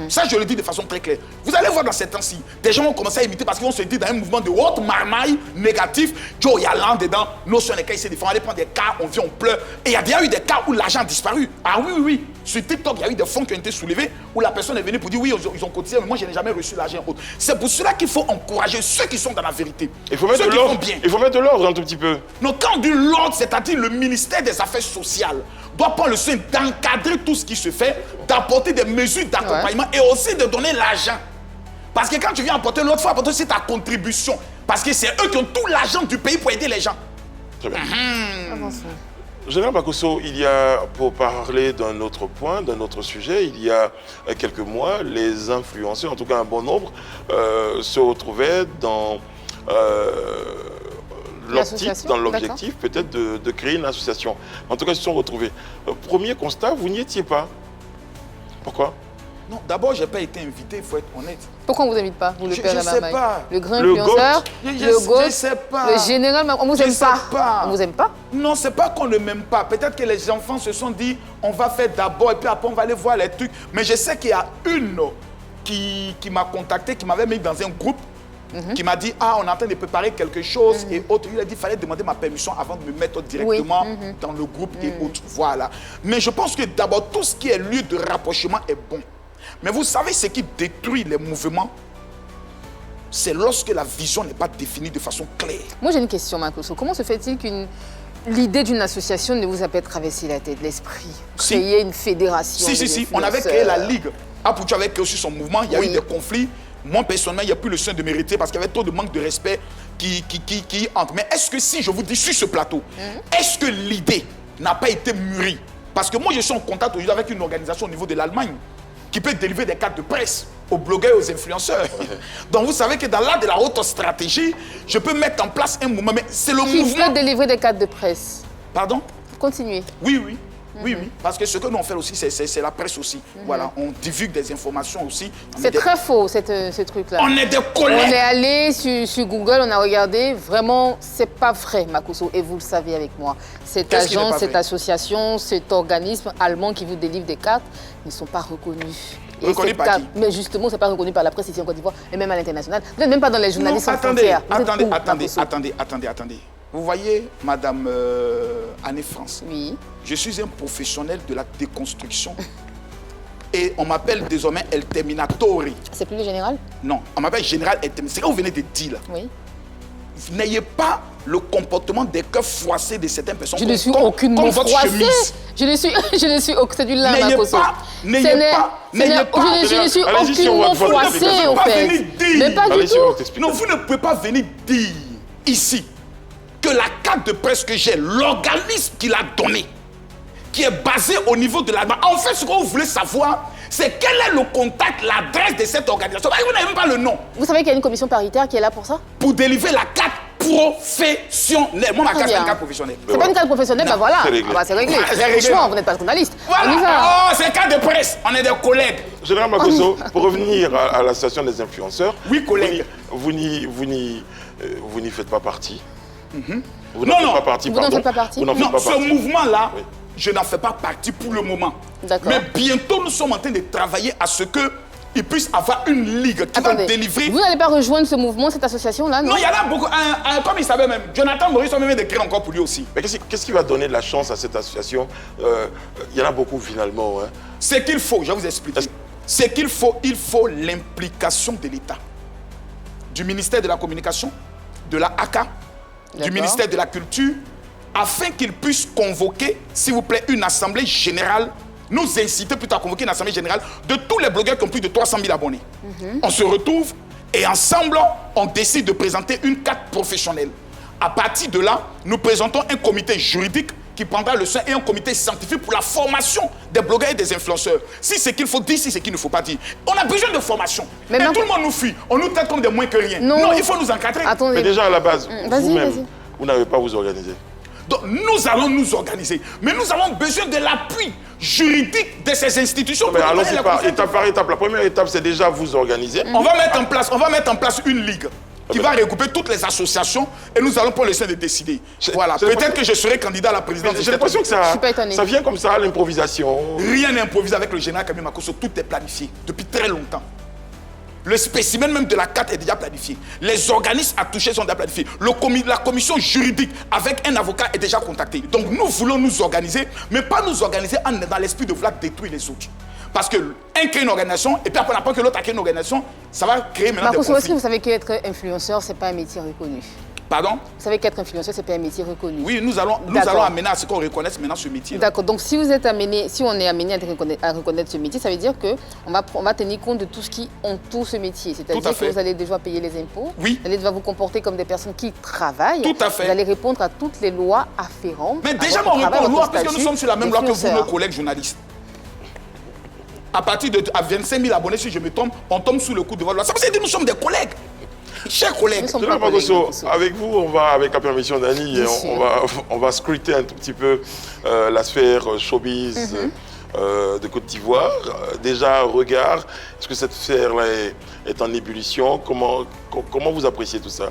Ça, je le dis de façon très claire. Vous allez voir dans ces temps-ci, des gens vont commencer à imiter parce qu'ils vont se dire dans un mouvement de haute marmaille négatif, Joe, il y a l'an dedans, nous sommes les cas ici, on allait prendre des cas, on vient, on pleure. Et il y a déjà eu des cas où l'argent a disparu. Ah oui. Sur TikTok, il y a eu des fonds qui ont été soulevés où la personne est venue pour dire oui, ils ont cotisé, mais moi, je n'ai jamais reçu l'argent. C'est pour cela qu'il faut encourager ceux qui sont dans la vérité. Il faut mettre ceux de qui font l'ordre. bien. Il faut mettre de l'ordre un tout petit peu. Donc quand on dit l'ordre, c'est-à-dire le ministère des Affaires sociales doit prendre le soin d'encadrer tout ce qui se fait, d'apporter des mesures d'accompagnement et aussi de donner l'argent. Parce que quand tu viens apporter l'autre, il faut apporter aussi ta contribution. Parce que c'est eux qui ont tout l'argent du pays pour aider les gens. Très bien. Avançons. Général Makosso, il y a, pour parler d'un autre point, d'un autre sujet, il y a quelques mois, les influenceurs, en tout cas un bon nombre, se retrouvaient dans l'objectif peut-être de créer une association. En tout cas, ils se sont retrouvés. Premier constat, vous n'y étiez pas. Pourquoi? Non, d'abord, je n'ai pas été invité, il faut être honnête. Pourquoi on ne vous invite pas, vous, le père de la Je sais marmaille? pas. Le grand Le influenceur, le GOAT, je sais pas. le général, on vous Je aime sais pas. pas. On vous aime pas? Non, c'est pas qu'on ne m'aime pas. Peut-être que les enfants se sont dit, on va faire d'abord et puis après on va aller voir les trucs. Mais je sais qu'il y a une qui m'a contacté, qui m'avait mis dans un groupe, qui m'a dit, ah, on est en train de préparer quelque chose et autres. Il a dit, il fallait demander ma permission avant de me mettre directement dans le groupe et autres. Voilà. Mais je pense que d'abord, tout ce qui est lieu de rapprochement est bon. Mais vous savez ce qui détruit les mouvements? C'est lorsque la vision n'est pas définie de façon claire. Moi, j'ai une question, Makosso. Comment se fait-il qu'une l'idée d'une association ne vous a pas traversé la tête, l'esprit? Si. Créer une fédération? Si. On avait créé la Ligue. Apouchou avait créé aussi son mouvement. Il y a eu des conflits. Moi, personnellement, il n'y a plus le soin de mériter parce qu'il y avait trop de manque de respect qui entre. Mais est-ce que si je vous dis sur ce plateau, est-ce que l'idée n'a pas été mûrie? Parce que moi, je suis en contact aujourd'hui avec une organisation au niveau de l'Allemagne qui peut délivrer des cartes de presse aux blogueurs et aux influenceurs. Donc vous savez que dans l'art de la haute stratégie, je peux mettre en place un mouvement, mais c'est le mouvement... Qui peut délivrer des cartes de presse? Pardon? Continuez. Oui. Parce que ce que nous on fait aussi, c'est la presse aussi. Voilà, on divulgue des informations aussi. C'est très faux, ce truc-là. On est des On collègues. est allé sur Google, on a regardé. Vraiment, c'est pas vrai, Makosso, et vous le savez avec moi. Cette Qu'est-ce qui n'est agence, pas cette vrai? association, cet organisme allemand qui vous délivre des cartes ne sont pas reconnus. Et Reconnu cette par carte- qui? Mais justement, c'est pas reconnu par la presse ici en Côte d'Ivoire et même à l'international. Vous n'êtes même pas dans les journalistes sans frontières. Vous êtes où, Makosso? Attendez. Vous voyez, Madame Anne-France, Oui. je suis un professionnel de la déconstruction. Et on m'appelle désormais El Terminatori. C'est plus le général? Non, on m'appelle Général El Terminatori. C'est ce que vous venez de dire là. Oui. N'ayez pas le comportement des cœurs froissés de certaines personnes. Je ne suis comme aucunement votre froissée. chemise. Je ne suis c'est du lin, N'ayez Makosso. pas- n'ayez pas- Je ne suis Allez-y, si on aucunement voit votre froissée, explication. en Pas fait. venir dire. Mais pas du Allez-y, on tout. t'explique. Non, vous ne pouvez pas venir dire ici que la carte de presse que j'ai, l'organisme qui l'a donnée, qui est basé au niveau de la... En fait, ce que vous voulez savoir, C'est quel est le contact, l'adresse de cette organisation. Vous n'avez même pas le nom. Vous savez qu'il y a une commission paritaire qui est là pour ça? Pour délivrer la carte professionnelle. Moi, ma carte, c'est une carte professionnelle. C'est pas une carte professionnelle, ben voilà. C'est réglé. Ah bah, c'est réglé. C'est réglé. Franchement, vous n'êtes pas journaliste. On y va. Voilà. Oh, c'est une carte de presse. On est des collègues. Général Makosso, pour revenir à la situation des influenceurs, Oui, collègue. vous n'y faites pas partie. Vous Non, n'en non. faites pas partie, Vous n'en pardon. faites pas partie. Vous n'en faites Non, pas ce partie. mouvement-là, Oui. je n'en fais pas partie pour le moment. D'accord. Mais bientôt, nous sommes en train de travailler à ce qu'il puisse avoir une ligue qui va délivrer. Vous n'allez pas rejoindre ce mouvement, cette association-là, non? Non, il y en a beaucoup. Comme il savait même, Jonathan Maurice a même écrit encore pour lui aussi. Mais qu'est-ce qui va donner de la chance à cette association? Il y en a beaucoup finalement. Hein. Ce qu'il faut, je vais vous expliquer. Ce qu'il faut, il faut l'implication de l'État, du ministère de la Communication, de la ACA, du D'accord. ministère de la Culture, afin qu'ils puissent convoquer, s'il vous plaît, une assemblée générale, nous inciter plutôt à convoquer une assemblée générale de tous les blogueurs qui ont plus de 300 000 abonnés. On se retrouve et ensemble, on décide de présenter une carte professionnelle. À partir de là, nous présentons un comité juridique qui prendra le soin et un comité scientifique pour la formation des blogueurs et des influenceurs. Si c'est qu'il faut dire, si c'est qu'il ne faut pas dire. On a besoin de formation. Mais Mais non. tout le monde nous fuit. On nous traite comme des moins que rien. Non. Il faut nous encadrer. Attendez. Mais déjà à la base, Vas-y, vous-même, vas-y. vous n'avez pas à vous organiser. Donc nous allons nous organiser. Mais nous avons besoin de l'appui juridique de ces institutions. Mais pour allons-y donner la par confiance. étape par étape. La première étape, c'est déjà vous organiser. On va mettre en place une ligue qui va regrouper toutes les associations et nous allons pour le sein de décider. Voilà. c'est Peut-être que je serai candidat à la présidence. de J'ai cette l'impression que Je suis pas étonnée. ça vient comme ça à l'improvisation. Rien n'est improvisé avec le général Camille Makosso. Tout est planifié depuis très longtemps. Le spécimen même de la carte est déjà planifié. Les organismes à toucher sont déjà planifiés. La commission juridique avec un avocat est déjà contactée. Donc nous voulons nous organiser, mais pas nous organiser dans l'esprit de vouloir détruire les autres. Parce que un crée une organisation, et puis après on apprend que l'autre a créé une organisation, ça va créer maintenant des Makosso, est-ce que conflits. vous savez qu'être influenceur, c'est pas un métier reconnu? Pardon? Vous savez qu'être influenceur, c'est pas un métier reconnu? Oui, nous allons amener à ce qu'on reconnaisse maintenant ce métier. D'accord. Donc, si on est amené à reconnaître ce métier, ça veut dire qu'on va tenir compte de tout ce qui entoure ce métier. Tout à C'est-à-dire que fait. vous allez devoir payer les impôts. Oui. Vous allez devoir vous comporter comme des personnes qui travaillent. Tout à fait. Vous allez répondre à toutes les lois afférentes. Mais à déjà, votre on travail, répond aux votre lois, puisque nous statut sommes sur la même loi que vous, d'influenceur. nos collègues journalistes. À partir de 25 000 abonnés, si je me trompe, on tombe sous le coup de votre loi. Ça veut dire que nous sommes des collègues. Chers collègues. Nous sommes Général pas collègues, Makosso, Makosso. avec vous, on va, avec la permission d'Annie, Bien sûr. on va scruter un tout petit peu la sphère showbiz de Côte d'Ivoire. Déjà, regard, est-ce que cette sphère-là est en ébullition? Comment vous appréciez tout ça?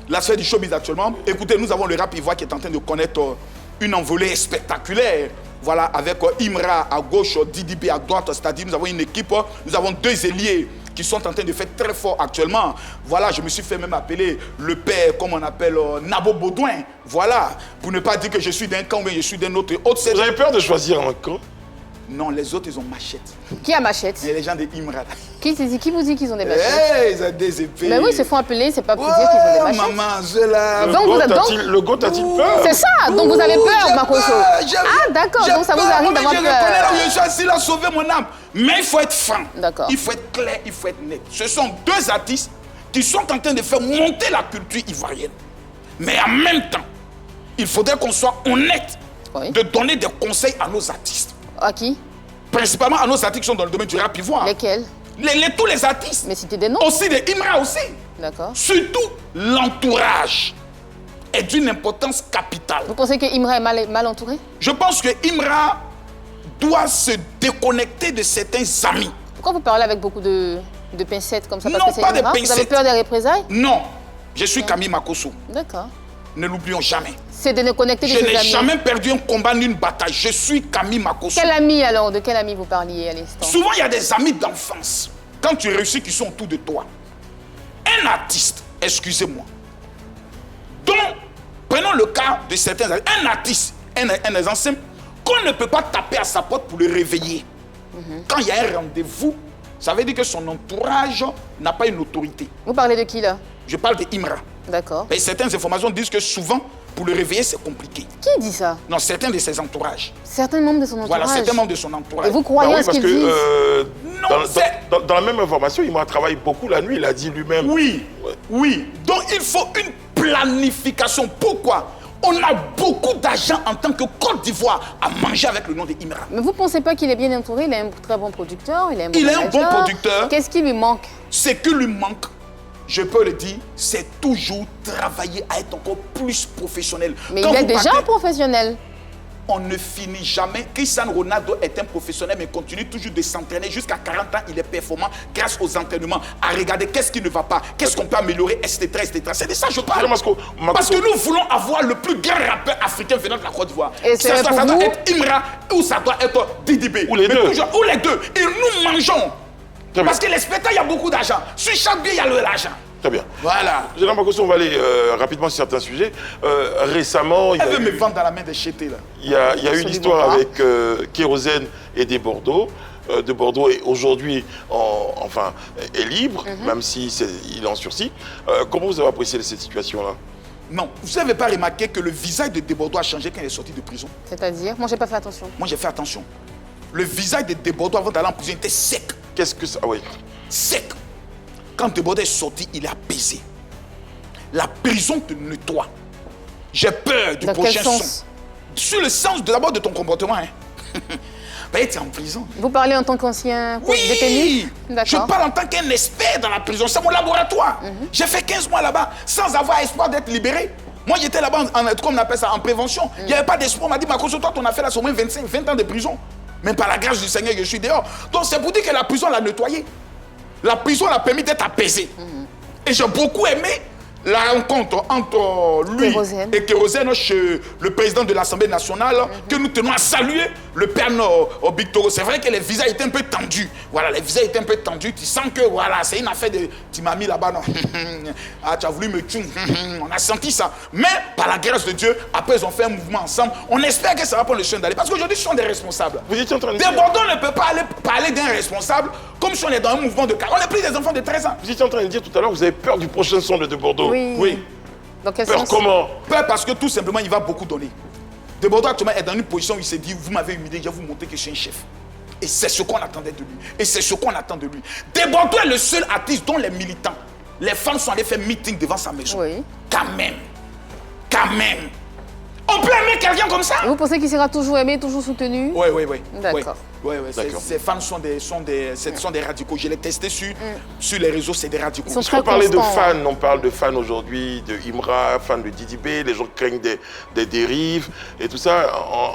La sphère du showbiz actuellement, écoutez, nous avons le rap ivoire qui est en train de connaître une envolée spectaculaire. Voilà, avec Imra à gauche, Didi B à droite, c'est-à-dire nous avons une équipe, nous avons deux ailiers qui sont en train de faire très fort actuellement. Voilà, je me suis fait même appeler le père, comme on appelle Nabo Baudouin. Voilà, pour ne pas dire que je suis d'un camp, mais je suis d'un autre. Vous avez peur de choisir un camp? Non, les autres, ils ont machette. Qui a machette? Et les gens de Imra. Qui vous dit qu'ils ont des machettes? Ils ont des épées. Mais oui, ils se font appeler, c'est pas pour dire qu'ils ont des machettes. Maman, je la... Le GOAT a-t-il peur? C'est ça, donc vous avez peur, Makosso. Ah, d'accord, donc ça vous arrive d'avoir Je reconnais là où peur. je suis assis, il a sauvé mon âme. Mais il faut être franc. D'accord. Il faut être clair, il faut être net. Ce sont deux artistes qui sont en train de faire monter la culture ivoirienne. Mais en même temps, il faudrait qu'on soit honnête Oui. de donner des conseils à nos artistes. À qui? Principalement à nos artistes qui sont dans le domaine du rap ivoire. Lesquels? Tous les artistes. Mais citez des noms. Aussi des Imra aussi. D'accord. Surtout, l'entourage est d'une importance capitale. Vous pensez que Imra est mal entouré? Je pense que Imra doit se déconnecter de certains amis. Pourquoi vous parlez avec beaucoup de pincettes comme ça? Non, Parce que c'est pas de Imra? Vous avez pincettes. peur des représailles? Non, je suis Camille Makosso. D'accord. Ne l'oublions jamais. C'est de déconnecter de Je ses n'ai amis. jamais perdu un combat ni une bataille. Je suis Camille Makosso. Quel ami alors? De quel ami vous parliez à l'instant? Souvent, il y a des amis d'enfance. Quand tu réussis, qui sont autour de toi. Un artiste, excusez-moi, dont, prenons le cas de certains artistes, un artiste, un exemple simple, qu'on ne peut pas taper à sa porte pour le réveiller. Quand il y a un rendez-vous, ça veut dire que son entourage n'a pas une autorité. Vous parlez de qui là? Je parle de Imra. D'accord. Et certaines informations disent que souvent, pour le réveiller, c'est compliqué. Qui dit ça? Non, certains de ses entourages. Certains membres de son entourage. Voilà, certains membres de son entourage. Et vous croyez Bah à oui, ce qu'ils disent? Non, dans la même information, il m'a travaillé beaucoup la nuit, il a dit lui-même. Oui, Ouais. oui. Donc il faut une planification. Pourquoi? On a beaucoup d'argent en tant que Côte d'Ivoire à manger avec le nom de Imra. Mais vous ne pensez pas qu'il est bien entouré? Il est un très bon producteur, il est un bon Il est un bon manager. producteur. Qu'est-ce qui lui manque? Ce qui lui manque, je peux le dire, c'est toujours travailler à être encore plus professionnel. Mais Quand il est vous déjà partez, un professionnel. on ne finit jamais. Cristiano Ronaldo est un professionnel, mais continue toujours de s'entraîner. Jusqu'à 40 ans, il est performant grâce aux entraînements. À regarder qu'est-ce qui ne va pas, qu'est-ce qu'on peut améliorer, etc. etc. C'est de ça que je parle. Parce que nous voulons avoir le plus grand rappeur africain venant de la Côte d'Ivoire. Et Ça pour doit vous être Imra ou ça doit être Didi B. Ou les deux. Ou les deux. Et nous mangeons. Très bien. Parce que les spectacles, il y a beaucoup d'argent. Sur chaque billet, il y a de l'argent. Très bien. Voilà. Général Makosso, on va aller rapidement sur certains sujets. Récemment, il y Elle a veut me eu... vendre dans la main des chétés, là. Il y a eu une Absolument histoire pas. avec Kérosène et des Bordeaux. De Bordeaux est aujourd'hui est libre, même si il est en sursis. Comment vous avez apprécié cette situation-là? Non, vous n'avez pas remarqué que le visage de Desbordeaux a changé quand il est sorti de prison? C'est-à-dire, moi, j'ai pas fait attention. Moi, j'ai fait attention. Le visage de Desbordeaux avant d'aller en prison était sec. Qu'est-ce que ça... Ah oui. Sec. Quand Desbordeaux est sorti, il est apaisé. La prison te nettoie. J'ai peur du Dans prochain quel son. sens? Sur le sens d'abord de ton comportement. Hein. Ben, tu es en prison. Vous parlez en tant qu'ancien détenu? Oui, je D'accord. parle en tant qu'un expert dans la prison. C'est mon laboratoire. J'ai fait 15 mois là-bas sans avoir espoir d'être libéré. Moi, j'étais là-bas, comme on appelle ça, en prévention. Il n'y avait pas d'espoir. On m'a dit, Makosso, toi, ton affaire, là, c'est au moins 20 ans de prison. Même par la grâce du Seigneur, je suis dehors. Donc, c'est pour dire que la prison l'a nettoyé. La prison l'a permis d'être apaisé. Et j'ai beaucoup aimé la rencontre entre lui Kérosène. et Kérosène chez le président de l'Assemblée nationale, que nous tenons à saluer, le père Bictoro. C'est vrai que les visages étaient un peu tendus. Voilà, les visages étaient un peu tendus. Tu sens que voilà, c'est une affaire de... Tu m'as mis là-bas, non? Ah, tu as voulu me tuer. On a senti ça. Mais par la grâce de Dieu, après ils ont fait un mouvement ensemble. On espère que ça va prendre le chemin d'aller. Parce qu'aujourd'hui, ce sont des responsables. Vous étiez en train de dire... Desbordeaux ne peut pas aller parler d'un responsable comme si on est dans un mouvement de carrière. On est plus des enfants de 13 ans. Vous étiez en train de dire tout à l'heure, vous avez peur du prochain son de Bordeaux. Oui. Oui. Dans quel Peur sens? comment? Peur parce que tout simplement, il va beaucoup donner. Desbordeaux actuellement est dans une position où il s'est dit, vous m'avez humilié, je vais vous montrer que je suis un chef. Et c'est ce qu'on attendait de lui. Et c'est ce qu'on attend de lui. Desbordeaux est le seul artiste dont les militants, les femmes sont allées faire meeting devant sa maison. Oui. Quand même. Quand même. On peut aimer quelqu'un comme ça? Et vous pensez qu'il sera toujours aimé, toujours soutenu? Oui, oui, oui. D'accord. Oui, D'accord. ces fans sont des radicaux. Je l'ai testé sur les réseaux, c'est des radicaux. Ils sont Parce qu'on très parlait de constants, fans, on parle de fans aujourd'hui, de Imra, fans de Didi B, les gens craignent des dérives et tout ça.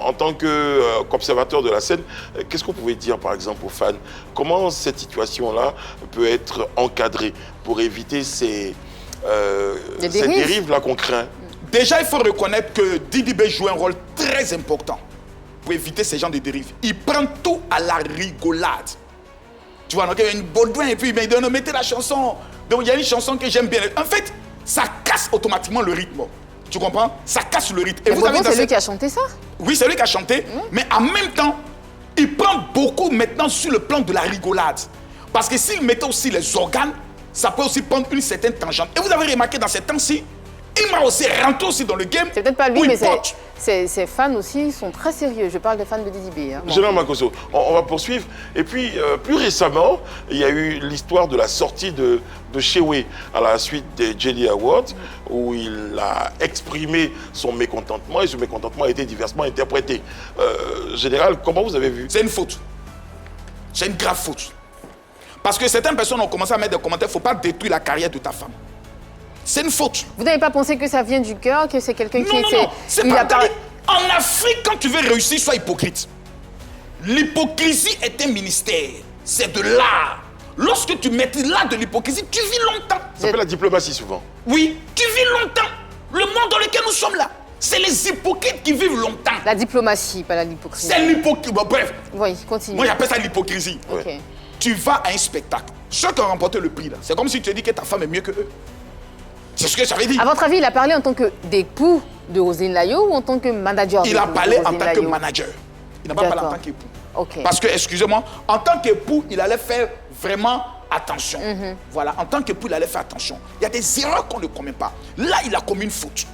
En tant qu'observateur de la scène, qu'est-ce que vous pouvez dire par exemple aux fans? Comment cette situation-là peut être encadrée pour éviter ces dérives-là qu'on craint? Déjà, il faut reconnaître que Didi B joue un rôle très important pour éviter ces genres de dérives. Il prend tout à la rigolade. Tu vois, donc il y a une Baudouin et puis il dit, non, mettez la chanson. Donc il y a une chanson que j'aime bien. En fait, ça casse automatiquement le rythme. Tu comprends? Ça casse le rythme. Et Mais vous avez Baudouin, dans c'est lui cette- qui a chanté ça? Oui, c'est lui qui a chanté. Mais en même temps, il prend beaucoup maintenant sur le plan de la rigolade. Parce que s'il mettait aussi les organes, ça peut aussi prendre une certaine tangente. Et vous avez remarqué dans ces temps-ci, il m'a aussi rentré aussi dans le game. C'est peut-être pas lui, où il mais porte. ses fans aussi sont très sérieux. Je parle des fans de Didi B. Hein. Bon. Général Makosso, on va poursuivre. Et puis, plus récemment, il y a eu l'histoire de la sortie de Shewe à la suite des Jelly Awards, où il a exprimé son mécontentement et ce mécontentement a été diversement interprété. Général, comment vous avez vu? C'est une faute. C'est une grave faute. Parce que certaines personnes ont commencé à mettre des commentaires, il ne faut pas détruire la carrière de ta femme. C'est une faute. Vous n'avez pas pensé que ça vient du cœur, que c'est quelqu'un qui Non, non, non. C'est il pas a pas- En Afrique, quand tu veux réussir, sois hypocrite. L'hypocrisie est un ministère. C'est de l'art. Lorsque tu maîtrises l'art de l'hypocrisie, tu vis longtemps. Ça s'appelle la diplomatie souvent. Oui, tu vis longtemps. Le monde dans lequel nous sommes là, c'est les hypocrites qui vivent longtemps. La diplomatie, pas la hypocrisie. C'est l'hypocrisie. Bon, bref, Oui, continue. moi j'appelle ça l'hypocrisie. Ok. Tu vas à un spectacle. Ceux qui ont remporté le prix là, c'est comme si tu te dis que ta femme est mieux que eux. C'est ce que j'avais dit. À votre avis, il a parlé en tant que d'époux de Roselyne Layo ou en tant que manager Il a de parlé en Roselyne tant que Layo? manager. Il n'a pas parlé en D'accord. tant qu'époux. Ok. Parce que, excusez-moi, en tant qu'époux, il allait faire vraiment attention. Voilà, en tant qu'époux, il allait faire attention. Il y a des erreurs qu'on ne commet pas. Là, il a commis une faute.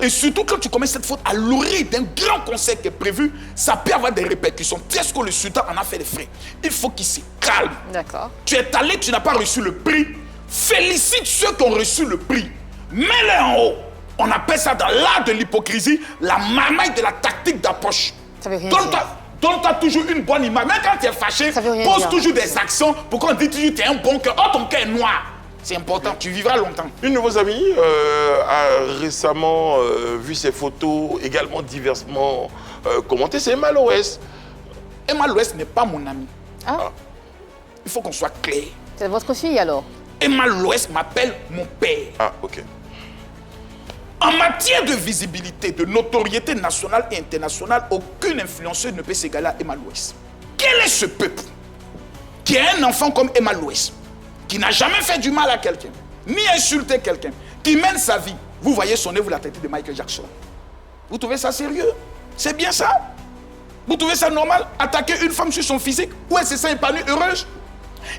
Et surtout, quand tu commets cette faute à l'orée d'un grand concert qui est prévu, ça peut avoir des répercussions. Est-ce que le sultan en a fait les frais? Il faut qu'il se calme. D'accord. Tu es allé, tu n'as pas reçu le prix. Félicite ceux qui ont reçu le prix. Mets-les en haut. On appelle ça dans l'art de l'hypocrisie la marmaille de la tactique d'approche. Ça veut rien dire. Donne-toi toujours une bonne image. Même quand tu es fâché, pose toujours des actions pour qu'on dise toujours tu es un bon cœur. Oh, ton cœur est noir. C'est important, tu vivras longtemps. Une de vos amies a récemment vu ces photos également diversement commentées. C'est Emma Loès. Emma Loès n'est pas mon amie. Ah. Il faut qu'on soit clair. C'est votre fille alors? Emma Loès m'appelle mon père. Ah, ok. En matière de visibilité, de notoriété nationale et internationale, aucune influenceuse ne peut s'égaler à Emma Loès. Quel est ce peuple qui a un enfant comme Emma Loès, qui n'a jamais fait du mal à quelqu'un, ni insulté quelqu'un, qui mène sa vie? Vous voyez son nez, vous la traitez de Michael Jackson. Vous trouvez ça sérieux? C'est bien ça? Vous trouvez ça normal? Attaquer une femme sur son physique? Où elle se sent épanouie, heureuse?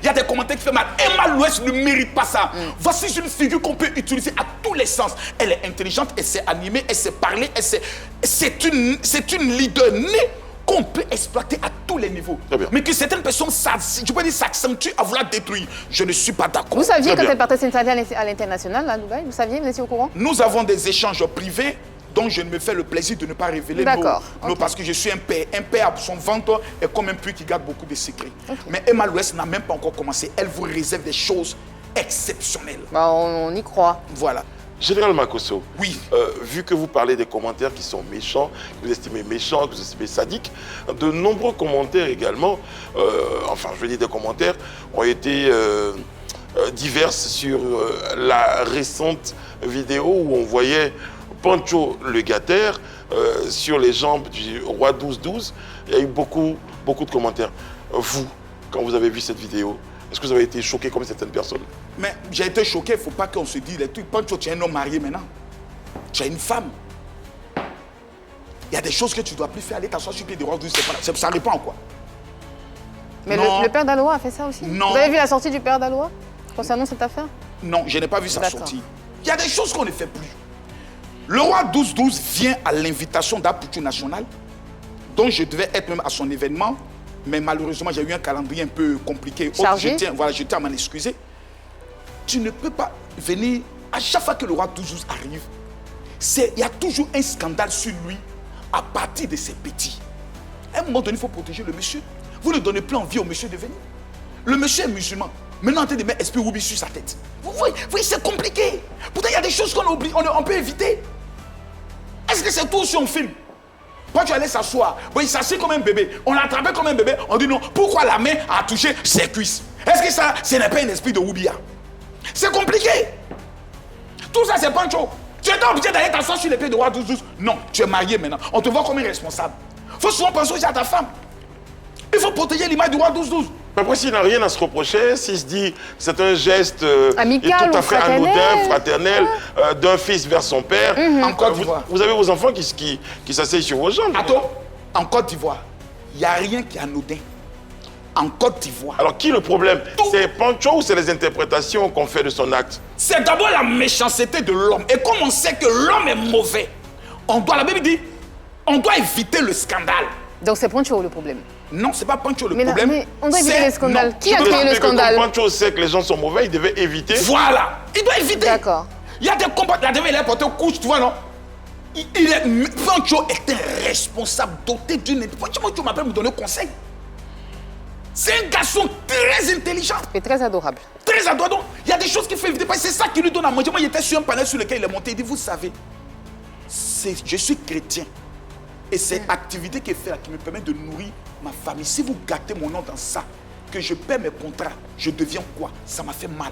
Il y a des commentaires qui font mal. Emma Loès ne mérite pas ça. Voici une figure qu'on peut utiliser à tous les sens. Elle est intelligente, elle sait animer, elle sait parler, c'est une leader née qu'on peut exploiter à tous les niveaux. Mais que certaines personnes, s'accentuent à vouloir détruire. Je ne suis pas d'accord. Vous saviez quand elle partait s'installer à l'international, à Dubaï? Vous saviez, vous étiez au courant? Nous avons des échanges privés dont je ne me fais le plaisir de ne pas révéler nos, parce que je suis un père. Un père, son ventre est comme un puits qui garde beaucoup de secrets. Mais Emma Loès n'a même pas encore commencé. Elle vous réserve des choses exceptionnelles. Bah, on y croit. Voilà. Général Makosso, oui. Vu que vous parlez des commentaires qui sont méchants, que vous estimez méchants, que vous estimez sadiques, de nombreux commentaires également, enfin je veux dire des commentaires, ont été divers sur la récente vidéo où on voyait Pancho le Gatter sur les jambes du roi 12-12. Il y a eu beaucoup de commentaires. Vous, quand vous avez vu cette vidéo, est-ce que vous avez été choqué comme certaines personnes? Mais j'ai été choqué, il ne faut pas qu'on se dise les trucs. Pancho, tu es un homme marié maintenant. Tu es une femme. Il y a des choses que tu ne dois plus faire. Aller t'asseoir sur le pied du roi 12, ça répond à quoi? Mais le père d'Aloa a fait ça aussi? Non. Vous avez vu la sortie du père d'Aloa concernant cette affaire? Non, je n'ai pas vu sa sortie. Il y a des choses qu'on ne fait plus. Le roi 12-12 vient à l'invitation d'Aputu National, dont je devais être même à son événement, mais malheureusement, j'ai eu un calendrier un peu compliqué. Chargé. Je tiens à m'en excuser. Tu ne peux pas venir, à chaque fois que le roi 12-12 arrive, il y a toujours un scandale sur lui à partir de ses petits. À un moment donné, il faut protéger le monsieur. Vous ne donnez plus envie au monsieur de venir. Le monsieur est musulman. Maintenant, on est en train de mettre esprit Roubi sur sa tête. Vous voyez, c'est compliqué. Pourtant, il y a des choses qu'on peut éviter. Est-ce que c'est tout sur un film? Quand tu allais s'asseoir, il s'assied comme un bébé. On l'a attrapé comme un bébé. On dit non, pourquoi la main a touché ses cuisses? Est-ce que ça, ce n'est pas un esprit de Roubia? C'est compliqué. Tout ça, c'est Pancho. Tu es obligé d'aller t'asseoir sur les pieds de roi 12-12. Non, tu es marié maintenant. On te voit comme un responsable. Il faut souvent penser aussi à ta femme. Il faut protéger l'image du roi 12-12. Après, s'il n'a rien à se reprocher, s'il se dit c'est un geste amical, tout à fait anodin, fraternel, d'un fils vers son père, en Côte d'Ivoire. Vous avez vos enfants qui s'asseyent sur vos jambes. Attends, en Côte d'Ivoire, il n'y a rien qui est anodin. En Côte d'Ivoire. Alors, qui est le problème? C'est Pancho ou c'est les interprétations qu'on fait de son acte? C'est d'abord la méchanceté de l'homme. Et comme on sait que l'homme est mauvais, la Bible dit, on doit éviter le scandale. Donc c'est Pancho le problème? Non, c'est pas Pancho le problème. Mais on doit éviter le scandale. Qui a créé le scandale? Quand Pancho sait que les gens sont mauvais, il devait éviter. Voilà, il doit éviter. D'accord. Il y a des combats, la devait aller porter aux couches, tu vois, non? Pancho est un responsable doté d'une... Pancho m'appelle me donner conseil. C'est un garçon très intelligent. Et très adorable. Très adorable. Donc, il y a des choses qu'il faut éviter. C'est ça qui lui donne à manger. Moi, il était sur un panel sur lequel il est monté. Il dit, vous savez, je suis chrétien. Et c'est l'activité qui est faite qui me permet de nourrir ma famille. Si vous gâtez mon nom dans ça, que je paie mes contrats, je deviens quoi? Ça m'a fait mal.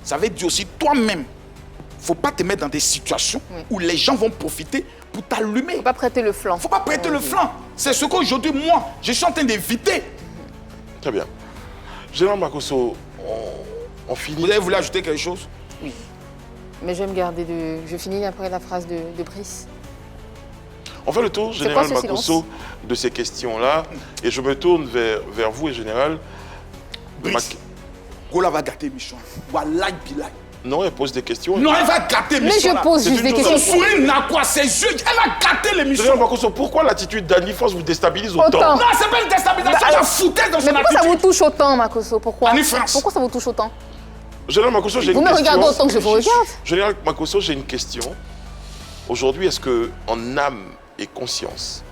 Ça veut dire aussi, toi-même, il ne faut pas te mettre dans des situations où les gens vont profiter pour t'allumer. Il ne faut pas prêter le flanc. Il ne faut pas prêter le flanc. C'est ce qu'aujourd'hui, moi, je suis en train d'éviter. Très bien. Général Makosso, on finit. Vous avez voulu ajouter quelque chose? Oui. Mais je vais me garder de... Je finis après la phrase de Brice. On fait le tour, Général Makosso, de ces questions-là. Et je me tourne vers vous, et Général. Brice, Gola va gâter Michon. Wallahi bilay. Non, elle pose des questions. Non, elle va gâter Michon. Mais je pose juste des questions. Son sourire n'a quoi, ses yeux, elle va gâter l'émission. Général Makosso, pourquoi l'attitude d'Annie France vous déstabilise autant? Non, c'est pas une déstabilisation, elle a foutu dans son attitude. Mais pourquoi ça vous touche autant, Makosso? Pourquoi? Annie France. Pourquoi ça vous touche autant? Général Makosso, j'ai une Vous question. me regardez autant que je vous regarde. Général Makosso, j'ai une question. Aujourd'hui, est-ce que, en âme et conscience,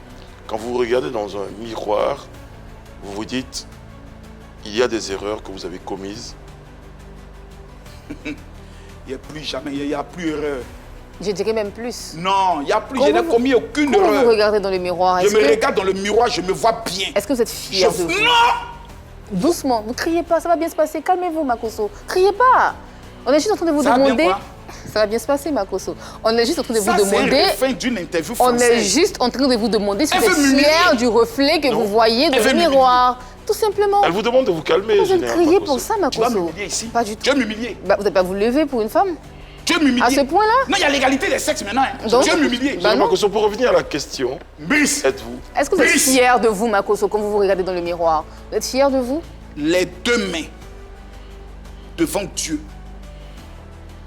quand vous vous regardez dans un miroir, vous vous dites, il y a des erreurs que vous avez commises? Il n'y a plus jamais, il n'y a plus erreur. Je dirais même plus. Non, il n'y a plus, je Comment n'ai vous- commis aucune Comment erreur. vous regardez dans le miroir? Je Est-ce me que- regarde dans le miroir, je me vois bien. Est-ce que vous êtes fier de vous? Non! Doucement, ne criez pas, ça va bien se passer. Calmez-vous, Makosso. Criez pas. On est juste en train de vous Ça va bien demander. quoi? Ça va bien se passer, Makosso. On est juste en train de Ça, vous c'est demander. la fin d'une interview On française. est juste en train de vous demander si Elle vous veut êtes m'humilier. fier du reflet que Non. vous voyez dans Elle le veut miroir. Tout simplement. Elle vous demande de vous calmer, Vous êtes Général crier Makosso. pour ça, Tu vas Makosso. m'humilier ici? Pas du tout. Tu vas m'humilier? Bah, vous n'allez pas vous lever pour une femme? Tu veux m'humilier? À ce point-là? Non, il y a l'égalité des sexes maintenant. Hein. Donc- Tu veux m'humilier? Bah Général non. Makosso, pour revenir à la question, Brice, êtes-vous? Est-ce que vous êtes Brice. fier de vous, Makosso, quand vous vous regardez dans le miroir? Vous êtes fier de vous? les deux mains devant Dieu,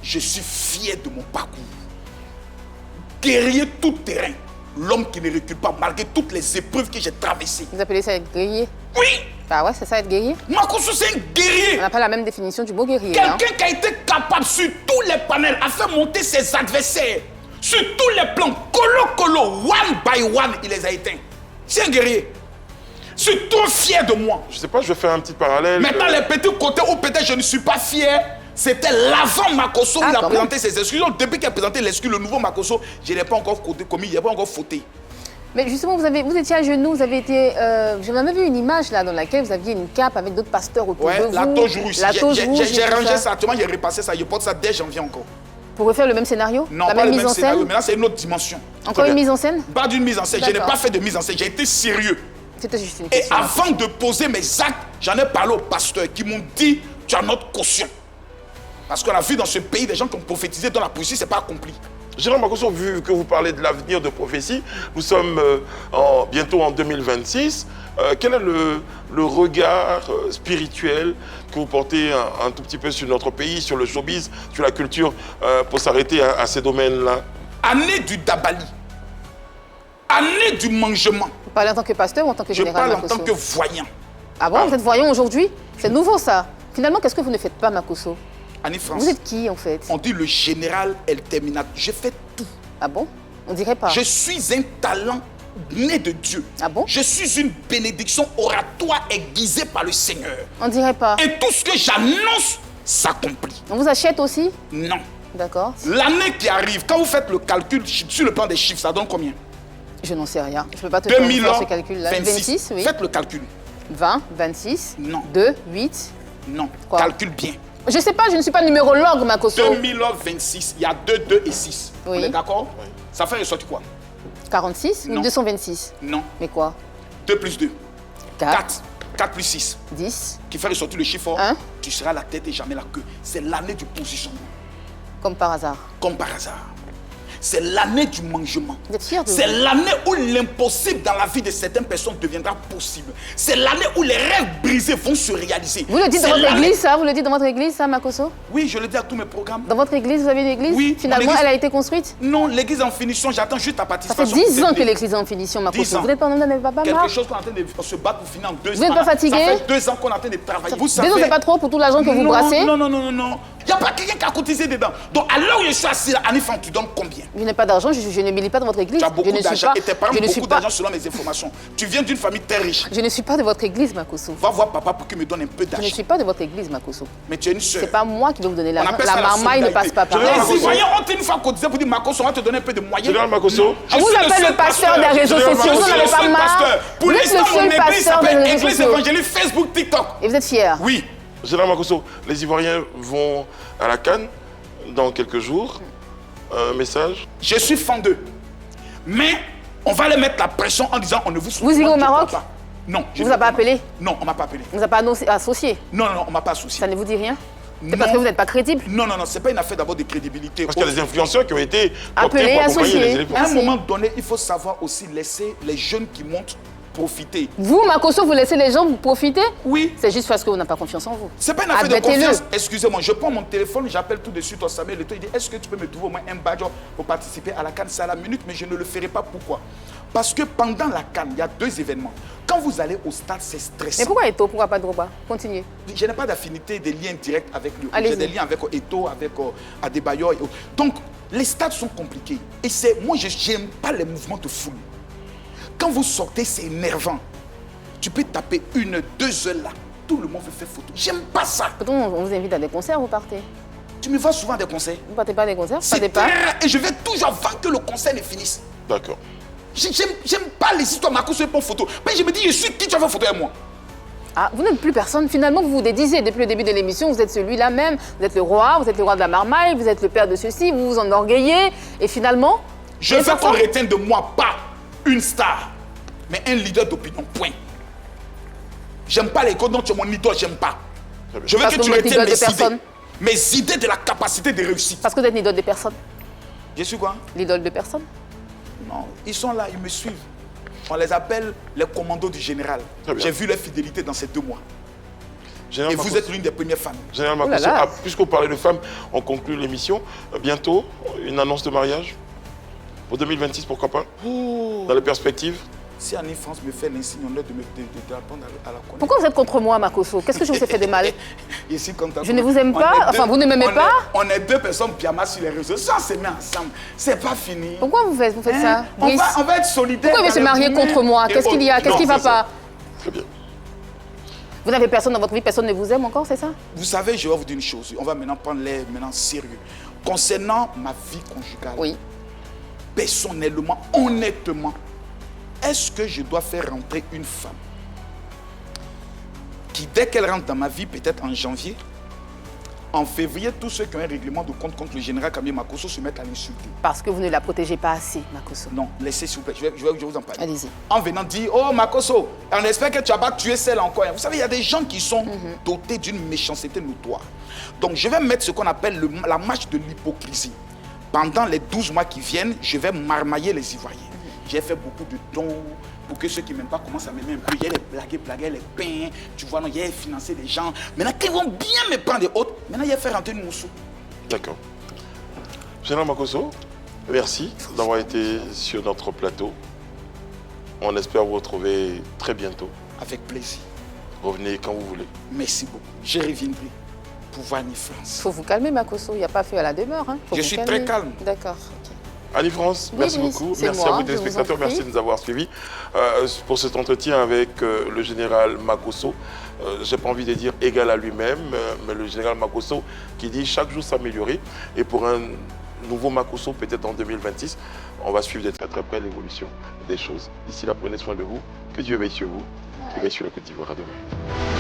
je suis fier de mon parcours. Guerrier tout terrain, l'homme qui ne recule pas malgré toutes les épreuves que j'ai traversées. Vous appelez ça être guerrier? Oui, Bah ouais, c'est ça, être guerrier. Makosso, c'est un guerrier. On n'a pas la même définition du mot guerrier. Hein? Quelqu'un qui a été capable sur tous les panels à faire monter ses adversaires. Sur tous les plans, colo, one by one, il les a éteints. C'est un guerrier. Je suis trop fier de moi. Je sais pas, je vais faire un petit parallèle. Maintenant, les petits côtés où peut-être je ne suis pas fier, c'était l'avant Makosso où Ah, il a quand présenté ses excuses. Donc, depuis qu'il a présenté l'excuse, le nouveau Makosso, je n'ai pas encore commis, il n'a pas encore fauté. Mais justement, vous étiez à genoux, vous avez été... J'ai même vu une image là dans laquelle vous aviez une cape avec d'autres pasteurs autour Ouais, de vous. la toge rouge. La toge rouge. J'ai et tout rangé ça, actuellement, j'ai repassé ça, je porte ça dès janvier encore. Pour refaire le même scénario? Non, la pas même le mise même en scénario, scène? maintenant c'est une autre dimension. Encore une mise en scène? Pas d'une mise en scène, je n'ai D'accord. pas fait de mise en scène, j'ai été sérieux. C'était juste une Et question. avant de poser mes actes, j'en ai parlé aux pasteurs qui m'ont dit, tu as notre caution. Parce qu'on a vu dans ce pays des gens qui ont prophétisé dont la prophétie ne s'est pas accomplie. Général Makosso, vu que vous parlez de l'avenir de prophétie, nous sommes bientôt en 2026. Quel est le regard spirituel que vous portez un tout petit peu sur notre pays, sur le showbiz, sur la culture, pour s'arrêter à ces domaines-là? Année du Dabali, année du mangement, Vous parlez en tant que pasteur ou en tant que je général parle en Makosso? tant que voyant. Ah bon, vous êtes voyant aujourd'hui? C'est nouveau ça. Finalement, qu'est-ce que vous ne faites pas, Makosso? Annie France, Vous êtes qui en fait? on dit le général El Terminator. Je fais tout. Ah bon? On dirait pas. Je suis un talent né de Dieu. Ah bon? Je suis une bénédiction oratoire aiguisée par le Seigneur. On dirait pas. Et tout ce que j'annonce s'accomplit. On vous achète aussi? Non. D'accord. L'année qui arrive, quand vous faites le calcul sur le plan des chiffres, ça donne combien? Je n'en sais rien. Je ne peux pas te faire ce calcul-là. 2026. oui. Faites le calcul. 20, 26, Non. 2, 8. Non. Quoi? Calcule bien. Je sais pas, je ne suis pas numérologue, Makosso. 2026, il y a 2, 2 et 6. Oui. On est d'accord? Ça fait ressortir quoi? 46 ou Non. 226? Non. Mais quoi? 2 plus 2. 4, 4. 4 plus 6. 10, Qui fait ressortir le chiffre, Hein? tu seras la tête et jamais la queue. C'est l'année du positionnement. comme par hasard. Comme par hasard. C'est l'année du mangement. Vous êtes fiers de C'est vous? l'année où l'impossible dans la vie de certaines personnes deviendra possible. C'est l'année où les rêves brisés vont se réaliser. Vous le dites dans C'est votre l'année- église, ça? Vous le dites dans votre église, ça, Makosso? Oui, je le dis à tous mes programmes. Dans votre église, vous avez une église? Oui, Finalement, mon église- elle a été construite? Non, l'église en finition, j'attends juste ta Ça fait participation. 10 ans C'est- que l'église est en finition, 10 Makosso. ans. Vous n'êtes pas pas Quelque marre? chose qu'on est en train de se battre pour finir en 2 ans. Vous n'êtes pas fatigué? Ça fait 2 ans qu'on est en train de travailler. Vous 2 ans, c'est pas trop pour tout l'argent que vous non, brassez? Non, non, non, non, non. Il n'y a pas quelqu'un qui a cotisé dedans. Donc, à l'heure où je suis assis là, Annie Fan, tu donnes combien? Je n'ai pas d'argent, je ne milite pas dans votre église. Tu as Je beaucoup ne suis d'argent. pas- Et tes parents je ont ne suis beaucoup pas- d'argent selon mes informations. Tu viens d'une famille très riche. Je ne suis pas de votre église, Makosso. Va voir papa pour qu'il me donne un peu Je ne d'argent. suis pas de votre église, Makosso. Mais tu es une sœur. C'est pas moi qui vais vous donner On l'argent. appelle La ça marmaille ne passe solidarité. pas par Général là. Les Makosso. Ivoiriens ont une fois cotisé pour dire Makosso, on va te donner un peu de moyens. Général Makosso. Je On vous suis appelle seul le pasteur des réseaux Général sociaux. Vous Makosso, n'en avez le pas seul marre. pasteur. Pour Vous êtes l'instant, le mon seul église pasteur des s'appelle réseaux Église sociaux. évangélique Facebook, TikTok. Et vous êtes fiers? Oui. Général Makosso, les Ivoiriens vont à la Cannes dans quelques jours. Un message. Je suis fan d'eux. Mais on va les mettre la pression en disant on ne vous soutient Vous irez pas, au je Maroc? crois pas. Non. On vous a pas appelé? Non, on m'a pas appelé. On ne vous a pas associé? Non, non, non, on m'a pas associé. Ça ne vous dit rien? C'est Non. parce que vous n'êtes pas crédible? Non, non, non, c'est pas une affaire d'abord de crédibilité. Parce qu'il y a des influenceurs qui ont été Appelés, portés pour accompagner associés. les éléphants. À un Merci. moment donné, il faut savoir aussi laisser les jeunes qui montent profiter. Vous, Makosso, vous laissez les gens vous profiter? Oui. C'est juste parce qu'on n'a pas confiance en vous. C'est pas une affaire de Admettez-le. confiance. Excusez-moi, je prends mon téléphone, j'appelle tout de suite au Samuel Eto'o. Il dit est-ce que tu peux me trouver au moins un badge pour participer à la CAN? C'est à la minute, mais je ne le ferai pas. Pourquoi? Parce que pendant la CAN, il y a 2 événements. Quand vous allez au stade, c'est stressant. Mais pourquoi Eto'o? Pourquoi pas Drogba? Continuez. Je n'ai pas d'affinité, des liens directs avec lui. Allez-y. J'ai des liens avec Eto'o, avec Adebayor. Donc, les stades sont compliqués. Et moi, je n'aime pas les mouvements de foule. Quand vous sortez, c'est énervant. Tu peux taper 1, 2 heures là. Tout le monde veut faire photo. J'aime pas ça. Pourtant, on vous invite à des concerts, vous partez. Tu me vois souvent à des concerts. Vous partez pas à des concerts? Pas C'est des pas. très rare. Et je vais toujours avant que le concert ne finisse. D'accord. J'aime pas les histoires Makosso pour photo. Mais je me dis, je suis qui tu vas faire photo avec moi? Ah, vous n'êtes plus personne. Finalement, vous vous dédisez depuis le début de l'émission. Vous êtes celui-là même. Vous êtes le roi de la marmaille. Vous êtes le père de ceci. Vous vous enorgueillez. Et finalement... Je veux qu'on retienne de moi pas une star, mais un leader d'opinion. Point. J'aime pas les codes dont tu es mon idole, j'aime pas. Je veux Parce que que tu vous êtes retiennes l'idole de mes idées. personne. Mes idées de la capacité de réussite. Parce que vous êtes l'idole de personne. Je suis quoi? L'idole de personne. Non, ils sont là, ils me suivent. On les appelle les commandos du général. Très bien. J'ai vu leur fidélité dans ces 2 mois. Général Et vous Makosso. êtes l'une des premières femmes. Général Oh là Makosso, là. puisqu'on parlait de femmes, on conclut l'émission. Bientôt, une annonce de mariage pour 2026, pourquoi pas? Dans les perspectives. Si Annie France me fait l'insigne honneur de répondre à la connaître. Pourquoi vous êtes contre moi, Makosso? Qu'est-ce que je vous ai fait de mal? Ici, quand Je ne vous aime pas. Enfin, vous ne m'aimez pas. On est 2 personnes pyjama sur les réseaux. Ça, on se met ensemble. C'est pas fini. Pourquoi vous faites ça? On Brice? va être solidaires. Pourquoi il veut se marier contre moi? Qu'est-ce qu'il y a? Qu'est-ce qui ne va pas? Très bien. Vous n'avez personne dans votre vie, personne ne vous aime encore, c'est ça? Vous savez, je vais vous dire une chose. On va maintenant prendre l'air sérieux. Concernant ma vie conjugale, Oui. personnellement, honnêtement, est-ce que je dois faire rentrer une femme qui, dès qu'elle rentre dans ma vie, peut-être en janvier, en février, tous ceux qui ont un règlement de compte contre le général Kambi Makosso se mettent à l'insulter? Parce que vous ne la protégez pas assez, Makosso. Non, laissez s'il vous plaît, je vais vous en parler. Allez-y. En venant dire, oh Makosso, on espère que tu vas pas tuer celle encore. Vous savez, il y a des gens qui sont dotés d'une méchanceté notoire. Donc je vais mettre ce qu'on appelle la marche de l'hypocrisie. Pendant les 12 mois qui viennent, je vais marmailler les Ivoiriens. J'ai fait beaucoup de dons pour que ceux qui ne m'aiment pas commencent à m'aimer un peu. Il y a les blaguer, les pains, tu vois, non, il y a financé des gens. Maintenant, qu'ils vont bien me prendre des autres, maintenant, il y a fait rentrer une moussou. D'accord. Général Makosso, merci d'avoir été sur notre plateau. On espère vous retrouver très bientôt. Avec plaisir. Revenez quand vous voulez. Merci beaucoup. Je reviendrai pour voir Annie France. Il faut vous calmer, Makosso. Il n'y a pas feu à la demeure. Hein. Faut Je vous suis calmer. très calme. D'accord. Ok. Annie France, Oui, merci oui, beaucoup. c'est Merci moi, à vous je vous téléspectateurs, en prie. merci de nous avoir suivis pour cet entretien avec le général Makosso. Je n'ai pas envie de dire égal à lui-même, mais le général Makosso qui dit chaque jour s'améliorer. Et pour un nouveau Makosso, peut-être en 2026, on va suivre de très très près l'évolution des choses. D'ici là, prenez soin de vous. Que Dieu veille sur vous. Que veille sur la Côte d'Ivoire. À demain.